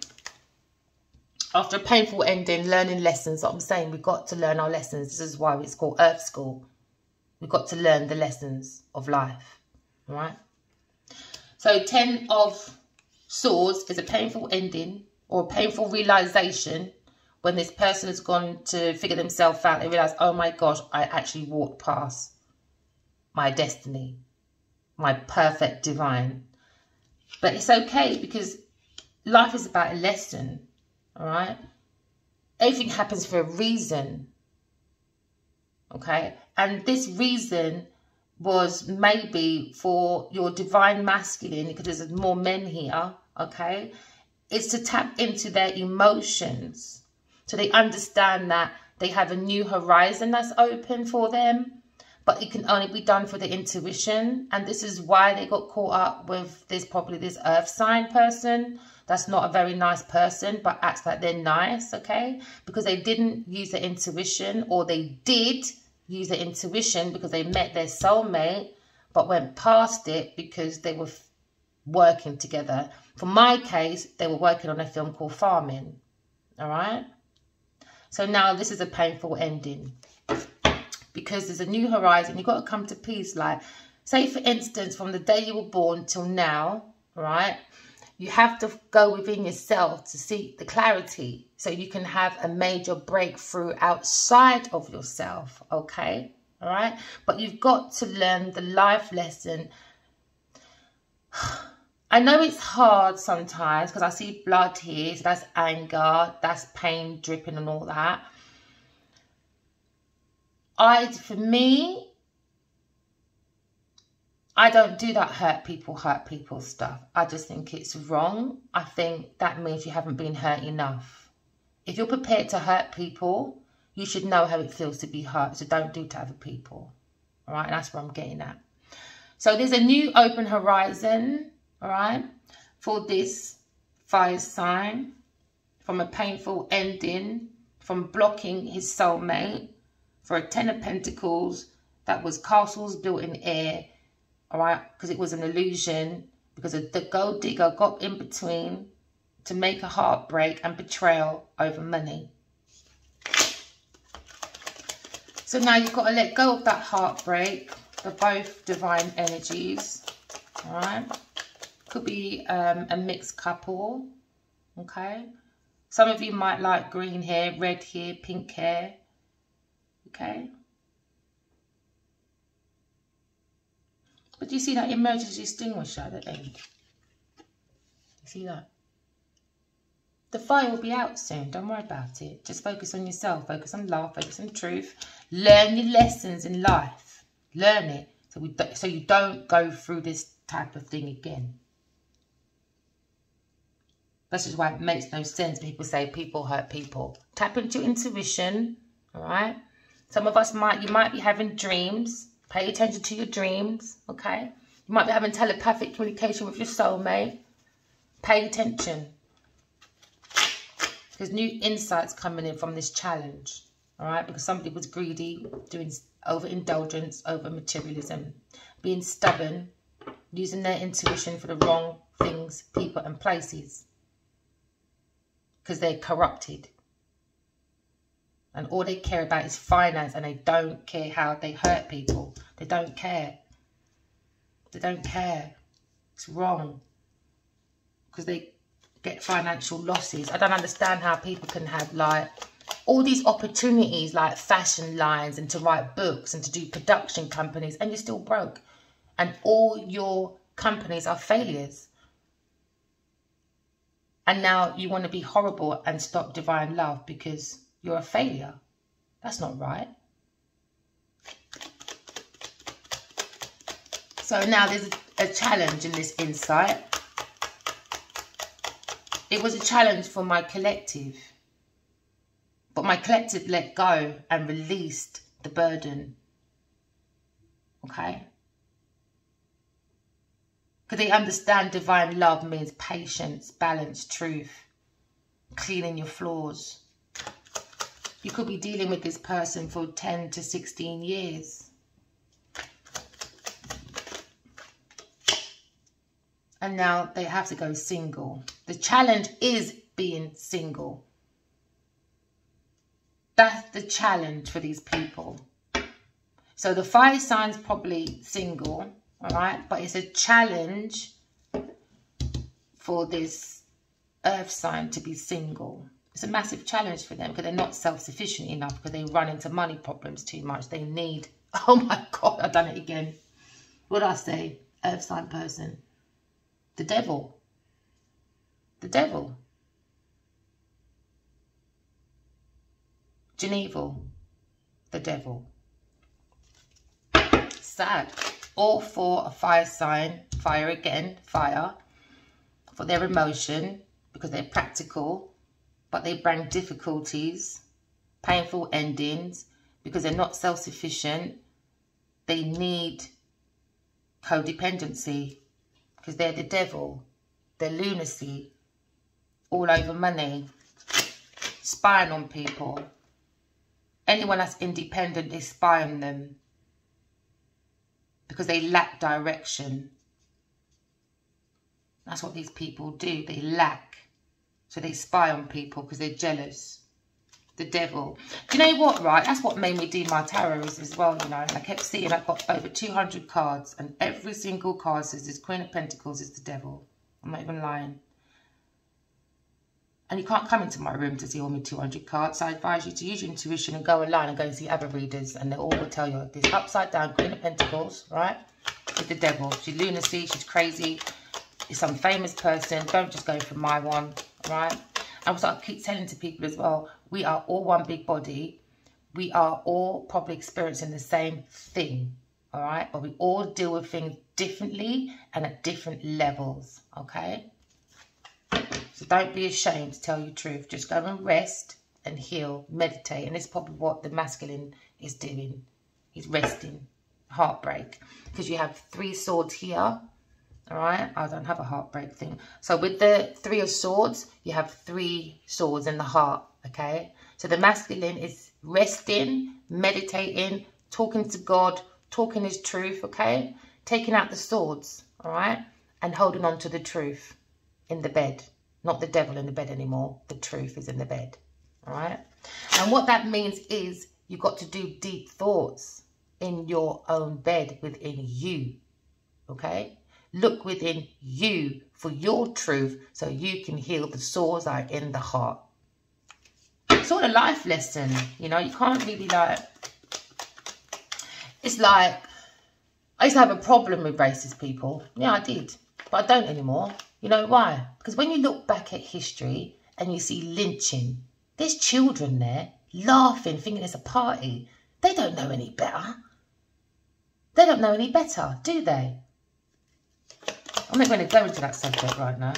After a painful ending, learning lessons. What I'm saying, we've got to learn our lessons. This is why it's called Earth School. We've got to learn the lessons of life. All right. So 10 of Swords is a painful ending or a painful realization when this person has gone to figure themselves out. They realize, oh my gosh, I actually walked past my destiny, my perfect divine. But it's okay because life is about a lesson. All right. Everything happens for a reason. Okay. And this reason was maybe for your divine masculine, because there's more men here. Okay. It's to tap into their emotions. So they understand that they have a new horizon that's open for them. But it can only be done for the intuition. And this is why they got caught up with this, probably this earth sign person. That's not a very nice person, but acts like they're nice, okay? Because they didn't use their intuition, or they did use their intuition because they met their soulmate, but went past it because they were working together. For my case, they were working on a film called Farming, all right? So now this is a painful ending because there's a new horizon. You've got to come to peace. Like, say, for instance, from the day you were born till now, right? You have to go within yourself to seek the clarity so you can have a major breakthrough outside of yourself, okay? All right? But you've got to learn the life lesson. I know it's hard sometimes because I see blood here. So that's anger, that's pain dripping and all that. For me, I don't do that hurt people stuff. I just think it's wrong. I think that means you haven't been hurt enough. If you're prepared to hurt people, you should know how it feels to be hurt. So don't do it to other people. All right, and that's where I'm getting at. So there's a new open horizon, all right, for this fire sign, from a painful ending, from blocking his soulmate, for a 10 of Pentacles that was castles built in air. All right, because it was an illusion, because the gold digger got in between to make a heartbreak and betrayal over money. So now you've got to let go of that heartbreak for both divine energies. All right, could be a mixed couple. Okay, some of you might like green hair, red hair, pink hair. Okay. But do you see that emergency extinguisher at the end? You see that? The fire will be out soon. Don't worry about it. Just focus on yourself. Focus on love. Focus on truth. Learn your lessons in life. Learn it. So you don't go through this type of thing again. That's just why it makes no sense. People say people hurt people. Tap into your intuition. All right? Some of us you might be having dreams. Pay attention to your dreams, okay? You might be having telepathic communication with your soulmate. Pay attention. There's new insights coming in from this challenge, all right? Because somebody was greedy, doing overindulgence, over materialism, being stubborn, using their intuition for the wrong things, people and places. Because they're corrupted. And all they care about is finance, and they don't care how they hurt people. They don't care. They don't care. It's wrong. Because they get financial losses. I don't understand how people can have like all these opportunities like fashion lines and to write books and to do production companies, and you're still broke. And all your companies are failures. And now you want to be horrible and stop divine love because you're a failure. That's not right. So now there's a challenge in this insight. It was a challenge for my collective. But my collective let go and released the burden. Okay? Because they understand divine love means patience, balance, truth, cleaning your flaws. You could be dealing with this person for 10 to 16 years. And now they have to go single. The challenge is being single. That's the challenge for these people. So the fire sign's probably single, all right? But it's a challenge for this earth sign to be single. It's a massive challenge for them because they're not self-sufficient enough, because they run into money problems too much. They need, oh my God, I've done it again. What did I say? Earth sign person. The devil. The devil. Genevil. The devil. Sad. All for a fire sign. Fire again. Fire. For their emotion. Because they're practical. But they bring difficulties. Painful endings. Because they're not self-sufficient. They need codependency. Because they're the devil. They're lunacy. All over money. Spying on people. Anyone that's independent, they spy on them. Because they lack direction. That's what these people do. They lack. So they spy on people because they're jealous. The devil. Do you know what, right? That's what made me do my tarots as well, you know. I kept seeing I've got over 200 cards. And every single card says this Queen of Pentacles is the devil. I'm not even lying. And you can't come into my room to see all my 200 cards. So I advise you to use your intuition and go online and go and see other readers. And they all will tell you this upside down Queen of Pentacles, right? Is the devil. She's lunacy. She's crazy. It's some famous person. Don't just go for my one, right? And also I keep telling to people as well, we are all one big body. We are all probably experiencing the same thing, all right? But we all deal with things differently and at different levels, okay? So don't be ashamed to tell your truth. Just go and rest and heal, meditate. And this is probably what the masculine is doing. He's resting, heartbreak. Because you have 3 swords here, all right? I don't have a heartbreak thing. So with the 3 of swords, you have 3 swords in the heart, okay? So the masculine is resting, meditating, talking to God, talking his truth, okay? Taking out the swords, all right? And holding on to the truth in the bed. Not the devil in the bed anymore. The truth is in the bed. All right. And what that means is you've got to do deep thoughts in your own bed within you. Okay. Look within you for your truth so you can heal the sores that are in the heart. Sort of life lesson. You know, you can't really like... It's like... I used to have a problem with racist people. Yeah, I did. But I don't anymore. You know why? Because when you look back at history and you see lynching, there's children there laughing, thinking it's a party. They don't know any better. They don't know any better, do they? I'm not going to go into that subject right now.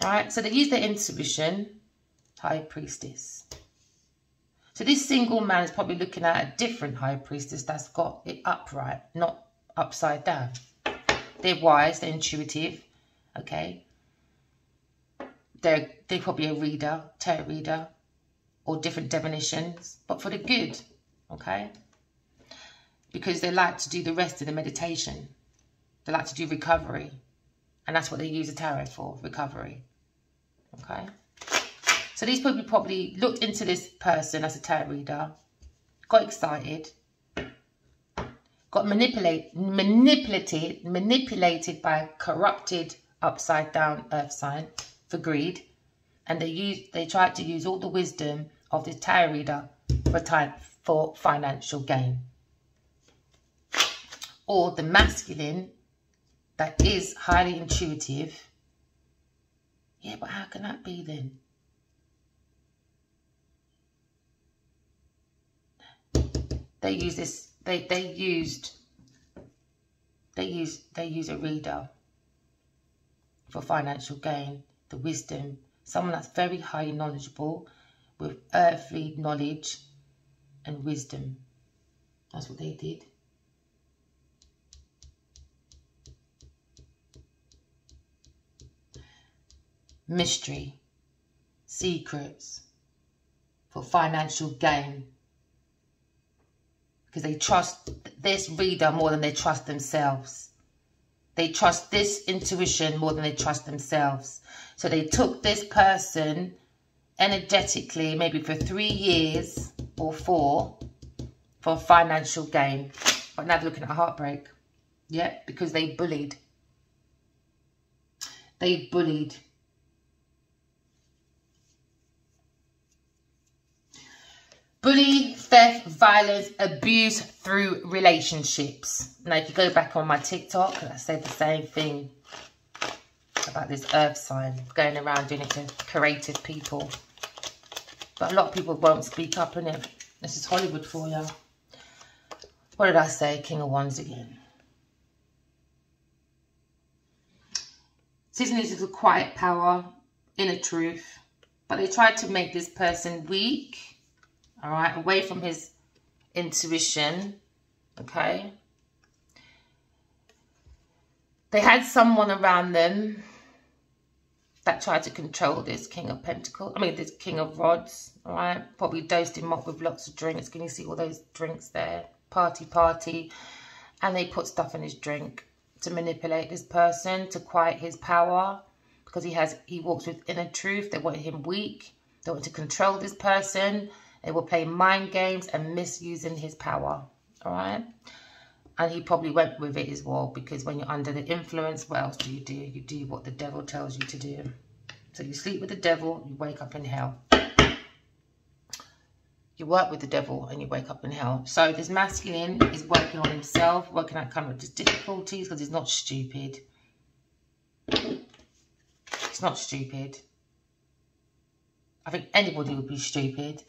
All right, so they use their intuition. High Priestess. So this single man is probably looking at a different High Priestess that's got it upright, not upside down. They're wise, they're intuitive. Okay, they're probably a reader, tarot reader, or different divinations, but for the good, okay? Because they like to do the rest of the meditation. They like to do recovery, and that's what they use the tarot for, recovery, okay? So these people probably looked into this person as a tarot reader, got excited, got manipulated by a corrupted upside down earth sign for greed, and they tried to use all the wisdom of this tarot reader for financial gain. Or the masculine that is highly intuitive. Yeah, but how can that be then? They use this. They used They use a reader for financial gain, the wisdom, someone that's very highly knowledgeable with earthly knowledge and wisdom. That's what they did. Mystery, secrets for financial gain. Because they trust this reader more than they trust themselves. They trust this intuition more than they trust themselves. So they took this person energetically, maybe for 3 years or 4, for financial gain. But now they're looking at heartbreak. Yeah, because they bullied. They bullied. Bully, theft, violence, abuse through relationships. Now, if you go back on my TikTok, I said the same thing about this earth sign, going around doing it to creative people. But a lot of people won't speak up in it. This is Hollywood for you. What did I say? King of Wands again. Season is a quiet power, inner truth. But they tried to make this person weak. All right, away from his intuition, okay? They had someone around them that tried to control this King of Pentacles. I mean, this King of Rods, all right? Probably dosed him up with lots of drinks. Can you see all those drinks there? Party. And they put stuff in his drink to manipulate this person, to quiet his power. Because he walks with inner truth. They wanted him weak. They wanted to control this person. They were playing mind games and misusing his power, all right? And he probably went with it as well, because when you're under the influence, what else do? You do what the devil tells you to do. So you sleep with the devil, you wake up in hell. You work with the devil and you wake up in hell. So this masculine is working on himself, working out kind of his difficulties, because he's not stupid. He's not stupid. I think anybody would be stupid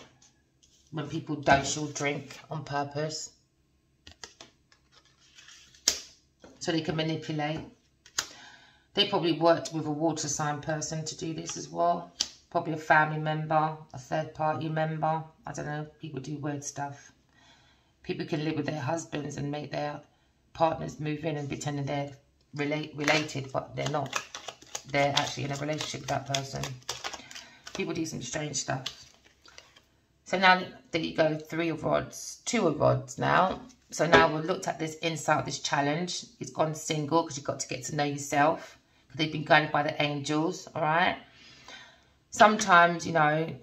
when people dose or drink on purpose, so they can manipulate. They probably worked with a water sign person to do this as well. Probably a family member, a third party member. I don't know, people do weird stuff. People can live with their husbands and make their partners move in and pretend they're related, but they're not. They're actually in a relationship with that person. People do some strange stuff. So now, there you go, 3 of Rods, 2 of Rods now. So now we've looked at this insight, this challenge. He's gone single because you've got to get to know yourself. Because they've been guided by the angels, all right? Sometimes, you know,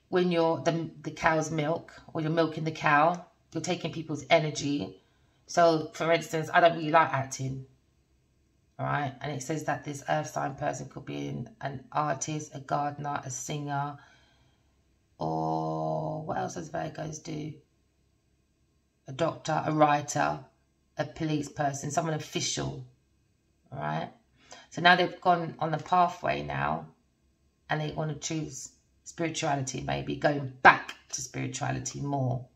when you're the cow's milk, or you're milking the cow, you're taking people's energy. So, for instance, I don't really like acting, all right? And it says that this earth sign person could be an artist, a gardener, a singer, or what else does Virgos do? A doctor, a writer, a police person, someone official, all right? So now they've gone on the pathway now, and they want to choose spirituality, maybe going back to spirituality more,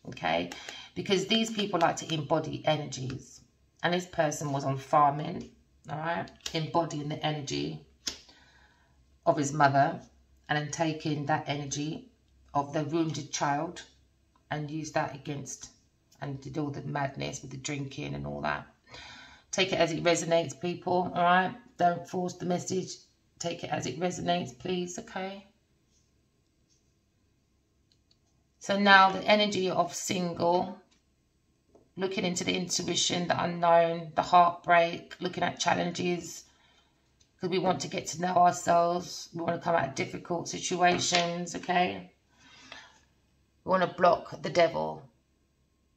okay? Because these people like to embody energies, and this person was on farming, all right? Embodying the energy of his mother, and then taking that energy of the wounded child and use that against, and did all the madness with the drinking and all that. Take it as it resonates, people, all right? Don't force the message. Take it as it resonates, please, okay? So now the energy of single, looking into the intuition, the unknown, the heartbreak, looking at challenges, because we want to get to know ourselves. We want to come out of difficult situations, okay? We want to block the devil,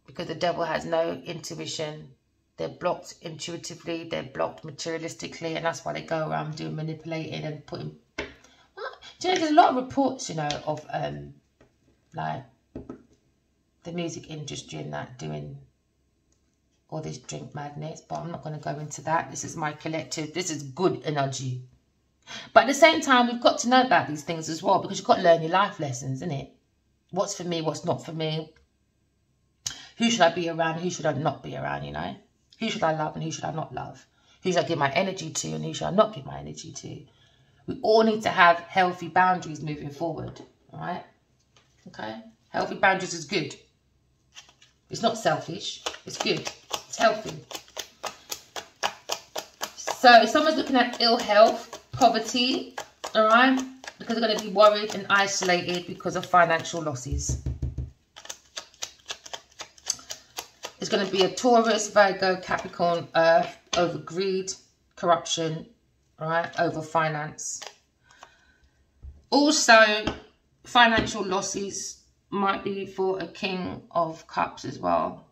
because the devil has no intuition. They're blocked intuitively, they're blocked materialistically, and that's why they go around doing manipulating and putting... What? Do you know, there's a lot of reports, you know, of like the music industry and that doing all this drink madness, but I'm not going to go into that. This is my collective. This is good energy. But at the same time, we've got to know about these things as well, because you've got to learn your life lessons, isn't it? What's for me, what's not for me. Who should I be around, who should I not be around, you know? Who should I love and who should I not love? Who should I give my energy to and who should I not give my energy to? We all need to have healthy boundaries moving forward, all right? Okay? Healthy boundaries is good. It's not selfish. It's good. It's healthy. So if someone's looking at ill health, poverty, all right? Because they're going to be worried and isolated because of financial losses. It's going to be a Taurus, Virgo, Capricorn, Earth, over greed, corruption, all right, over finance. Also, financial losses might be for a King of Cups as well,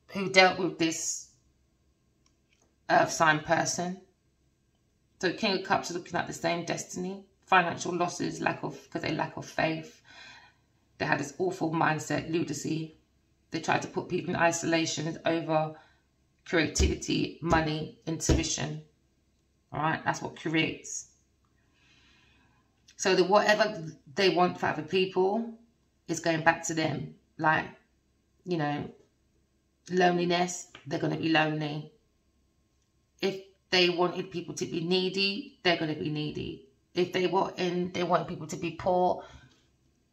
who dealt with this Earth sign person. So King of Cups is looking at the same destiny. Financial losses, because they lack of faith. They had this awful mindset, lunacy. They tried to put people in isolation over creativity, money, intuition. All right, that's what creates. So that whatever they want for other people is going back to them. Like, you know, loneliness, they're going to be lonely. If they wanted people to be needy, they're going to be needy. If they want people to be poor,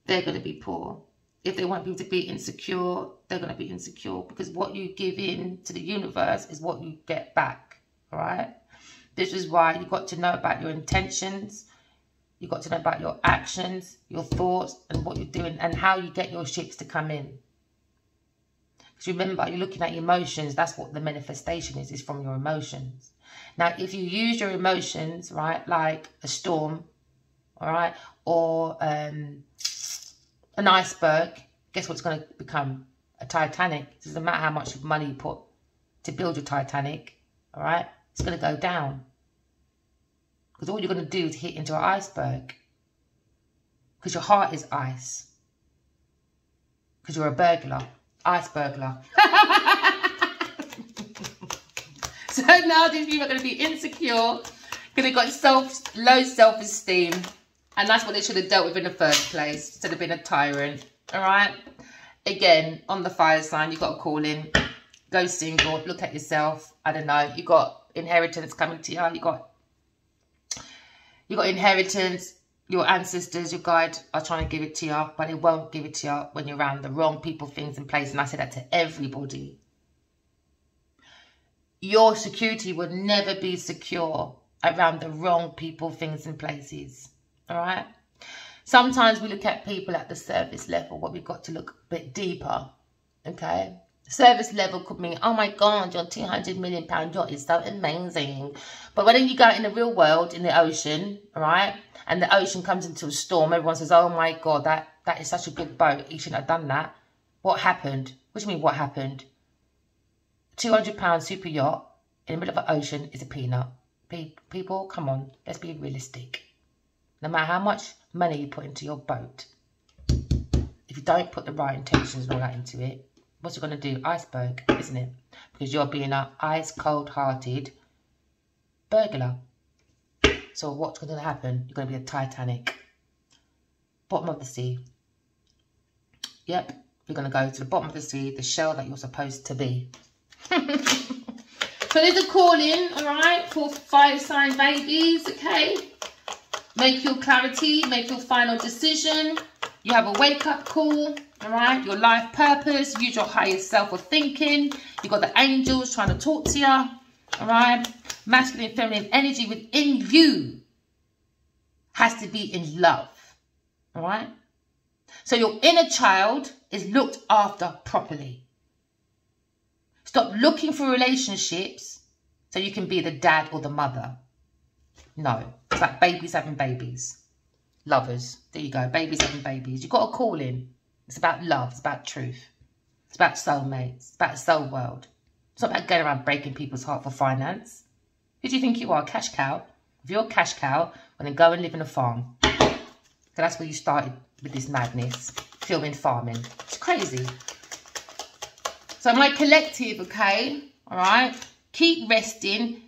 they're going to be poor. If they want people to be insecure, they're going to be insecure. Because what you give in to the universe is what you get back. All right? This is why you've got to know about your intentions. You've got to know about your actions, your thoughts, and what you're doing, and how you get your ships to come in. Because remember, you're looking at emotions. That's what the manifestation is from your emotions. Now, if you use your emotions, right, like a storm, all right, or an iceberg, guess what's going to become? A Titanic. It doesn't matter how much money you put to build your Titanic, all right? It's going to go down. Because all you're going to do is hit into an iceberg. Because your heart is ice. Because you're a burglar. Ice burglar. So now these people are going to be insecure. Because they've got low self-esteem. And that's what they should have dealt with in the first place. Instead of being a tyrant. Alright? Again, on the fire sign, you've got a call in. Go single. Look at yourself. I don't know. You've got inheritance coming to you. You've got inheritance. Your ancestors, your guide are trying to give it to you. But they won't give it to you when you're around the wrong people, things, and places. And I say that to everybody. Your security will never be secure around the wrong people, things, and places. All right. Sometimes we look at people at the surface level, but we've got to look a bit deeper. Okay. Service level could mean, oh my God, your £200 million yacht is so amazing. But when you go out in the real world, in the ocean, all right, and the ocean comes into a storm, everyone says, oh my God, that is such a good boat. You shouldn't have done that. What happened? What do you mean, what happened? £200 super yacht in the middle of an ocean is a peanut. People, come on, let's be realistic. No matter how much money you put into your boat, if you don't put the right intentions and all that into it, what's it going to do? Iceberg, isn't it? Because you're being an ice cold-hearted burglar. So what's going to happen? You're going to be a Titanic. Bottom of the sea. Yep. You're going to go to the bottom of the sea, the shell that you're supposed to be. So there's a call in, all right, for fire sign babies, okay? Make your clarity, make your final decision. You have a wake-up call, all right? Your life purpose, use your highest self of thinking. You've got the angels trying to talk to you, all right? Masculine and feminine energy within you has to be in love, all right? So your inner child is looked after properly. Stop looking for relationships so you can be the dad or the mother. No, it's like babies having babies. Lovers, there you go, babies having babies. You've got a call in. It's about love, it's about truth. It's about soulmates, it's about the soul world. It's not about going around breaking people's heart for finance. Who do you think you are, cash cow? If you're a cash cow, well then go and live in a farm. So that's where you started with this madness, filming farming. It's crazy. So my collective, okay, all right, keep resting,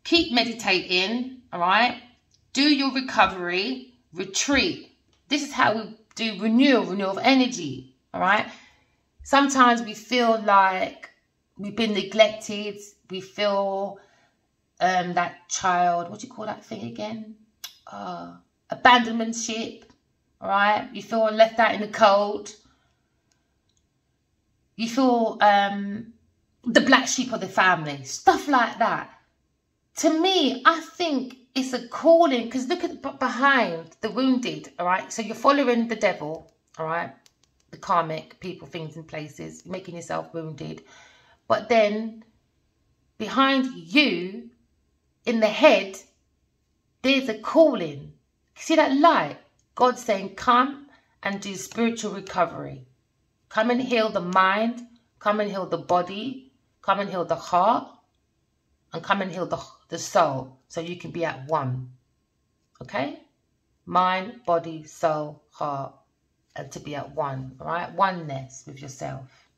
keep meditating, all right, do your recovery, retreat. This is how we do renewal of energy, all right. Sometimes we feel like we've been neglected. We feel that child, what do you call that thing again? Abandonmentship, all right? You feel left out in the cold. You feel the black sheep of the family, stuff like that. To me, I think it's a calling, because look at behind the wounded, all right? So you're following the devil, all right? The karmic, people, things and places, making yourself wounded. But then behind you, in the head, there's a calling. See that light? God's saying, come and do spiritual recovery. Come and heal the mind. Come and heal the body. Come and heal the heart. And come and heal the soul. So you can be at one. Okay? Mind, body, soul, heart. And to be at one. All right? Oneness with yourself.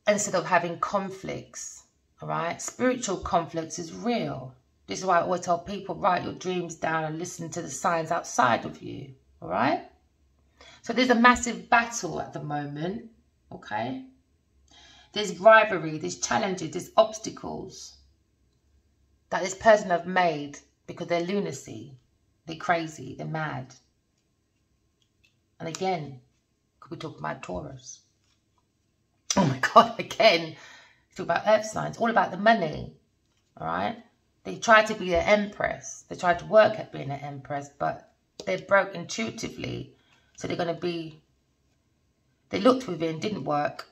Instead of having conflicts. All right? Spiritual conflicts is real. This is why I always tell people, write your dreams down and listen to the signs outside of you. All right? So there's a massive battle at the moment. Okay? There's rivalry, there's challenges, there's obstacles that this person have made because they're lunacy. They're crazy, they're mad. And again, could we talk about Taurus? Oh my God, again. Talk about earth signs, all about the money. All right? They try to be an empress. They try to work at being an empress, but they're broke intuitively. So they're going to be, they looked within, didn't work.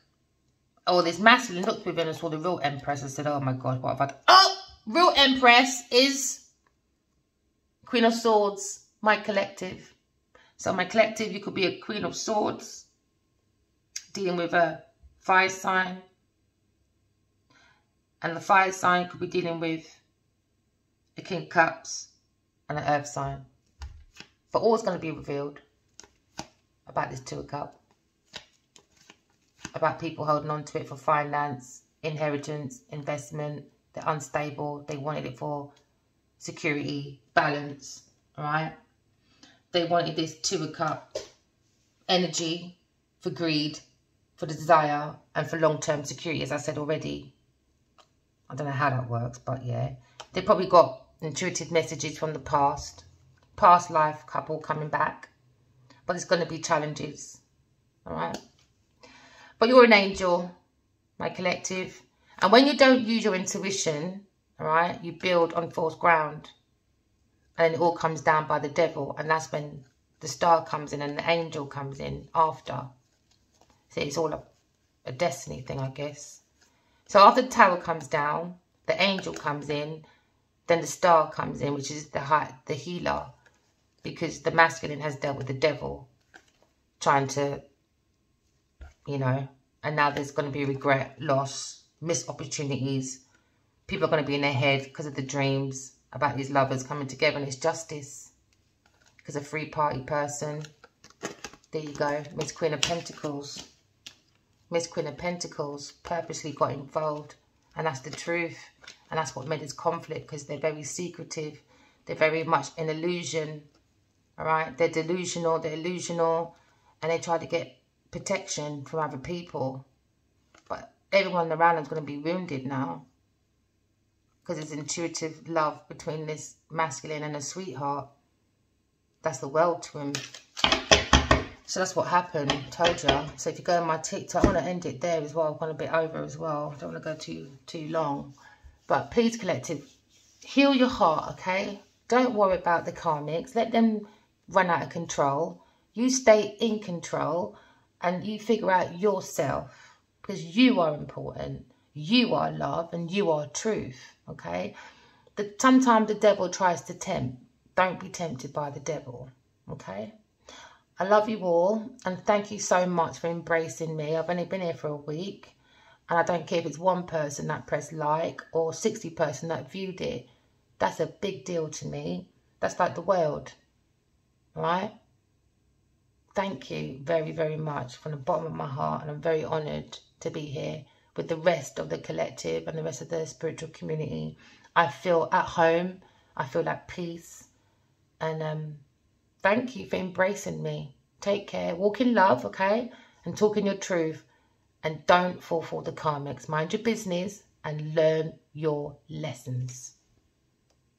Or this masculine looked within and saw the real empress and said, oh my God, what have I done? Oh, real empress is Queen of Swords, my collective. So my collective, you could be a Queen of Swords, dealing with a fire sign. And the fire sign could be dealing with a King of Cups and an earth sign. But all's going to be revealed about this Two of Cups. About people holding on to it for finance, inheritance, investment. They're unstable. They wanted it for security, balance. All right? They wanted this Two of Cups energy for greed, for the desire, and for long-term security, as I said already. I don't know how that works, but yeah. They probably got intuitive messages from the past life couple coming back. But it's going to be challenges. All right? But you're an angel, my collective. And when you don't use your intuition, all right, you build on false ground. And it all comes down by the devil. And that's when the star comes in and the angel comes in after. So it's all a destiny thing, I guess. So after the tower comes down, the angel comes in, then the star comes in, which is the healer. Because the masculine has dealt with the devil, trying to, you know, and now there's going to be regret, loss, missed opportunities. People are going to be in their head because of the dreams about these lovers coming together, and it's justice. Because a three-party person. There you go, Miss Queen of Pentacles. Miss Queen of Pentacles purposely got involved, and that's the truth. And that's what made this conflict, because they're very secretive. They're very much an illusion. All right, they're delusional, and they try to get protection from other people. But everyone around them is going to be wounded now, because there's intuitive love between this masculine and a sweetheart. That's the world to him. So that's what happened, told you. So if you go on my TikTok, I want to end it there as well. I've gone a bit over as well. I don't want to go too long. But please, collective, heal your heart, okay? Don't worry about the karmics. Let them run out of control. You stay in control and you figure out yourself, because you are important. You are love and you are truth, okay? Sometimes the devil tries to tempt. Don't be tempted by the devil, okay? I love you all, and thank you so much for embracing me. I've only been here for a week, and I don't care if it's one person that pressed like or 60 person that viewed it. That's a big deal to me. That's like the world, right? Thank you very, very much from the bottom of my heart, and I'm very honoured to be here with the rest of the collective and the rest of the spiritual community. I feel at home. I feel at peace. And thank you for embracing me. Take care. Walk in love, okay? And talk in your truth. and don't fall for the karmics. Mind your business and learn your lessons.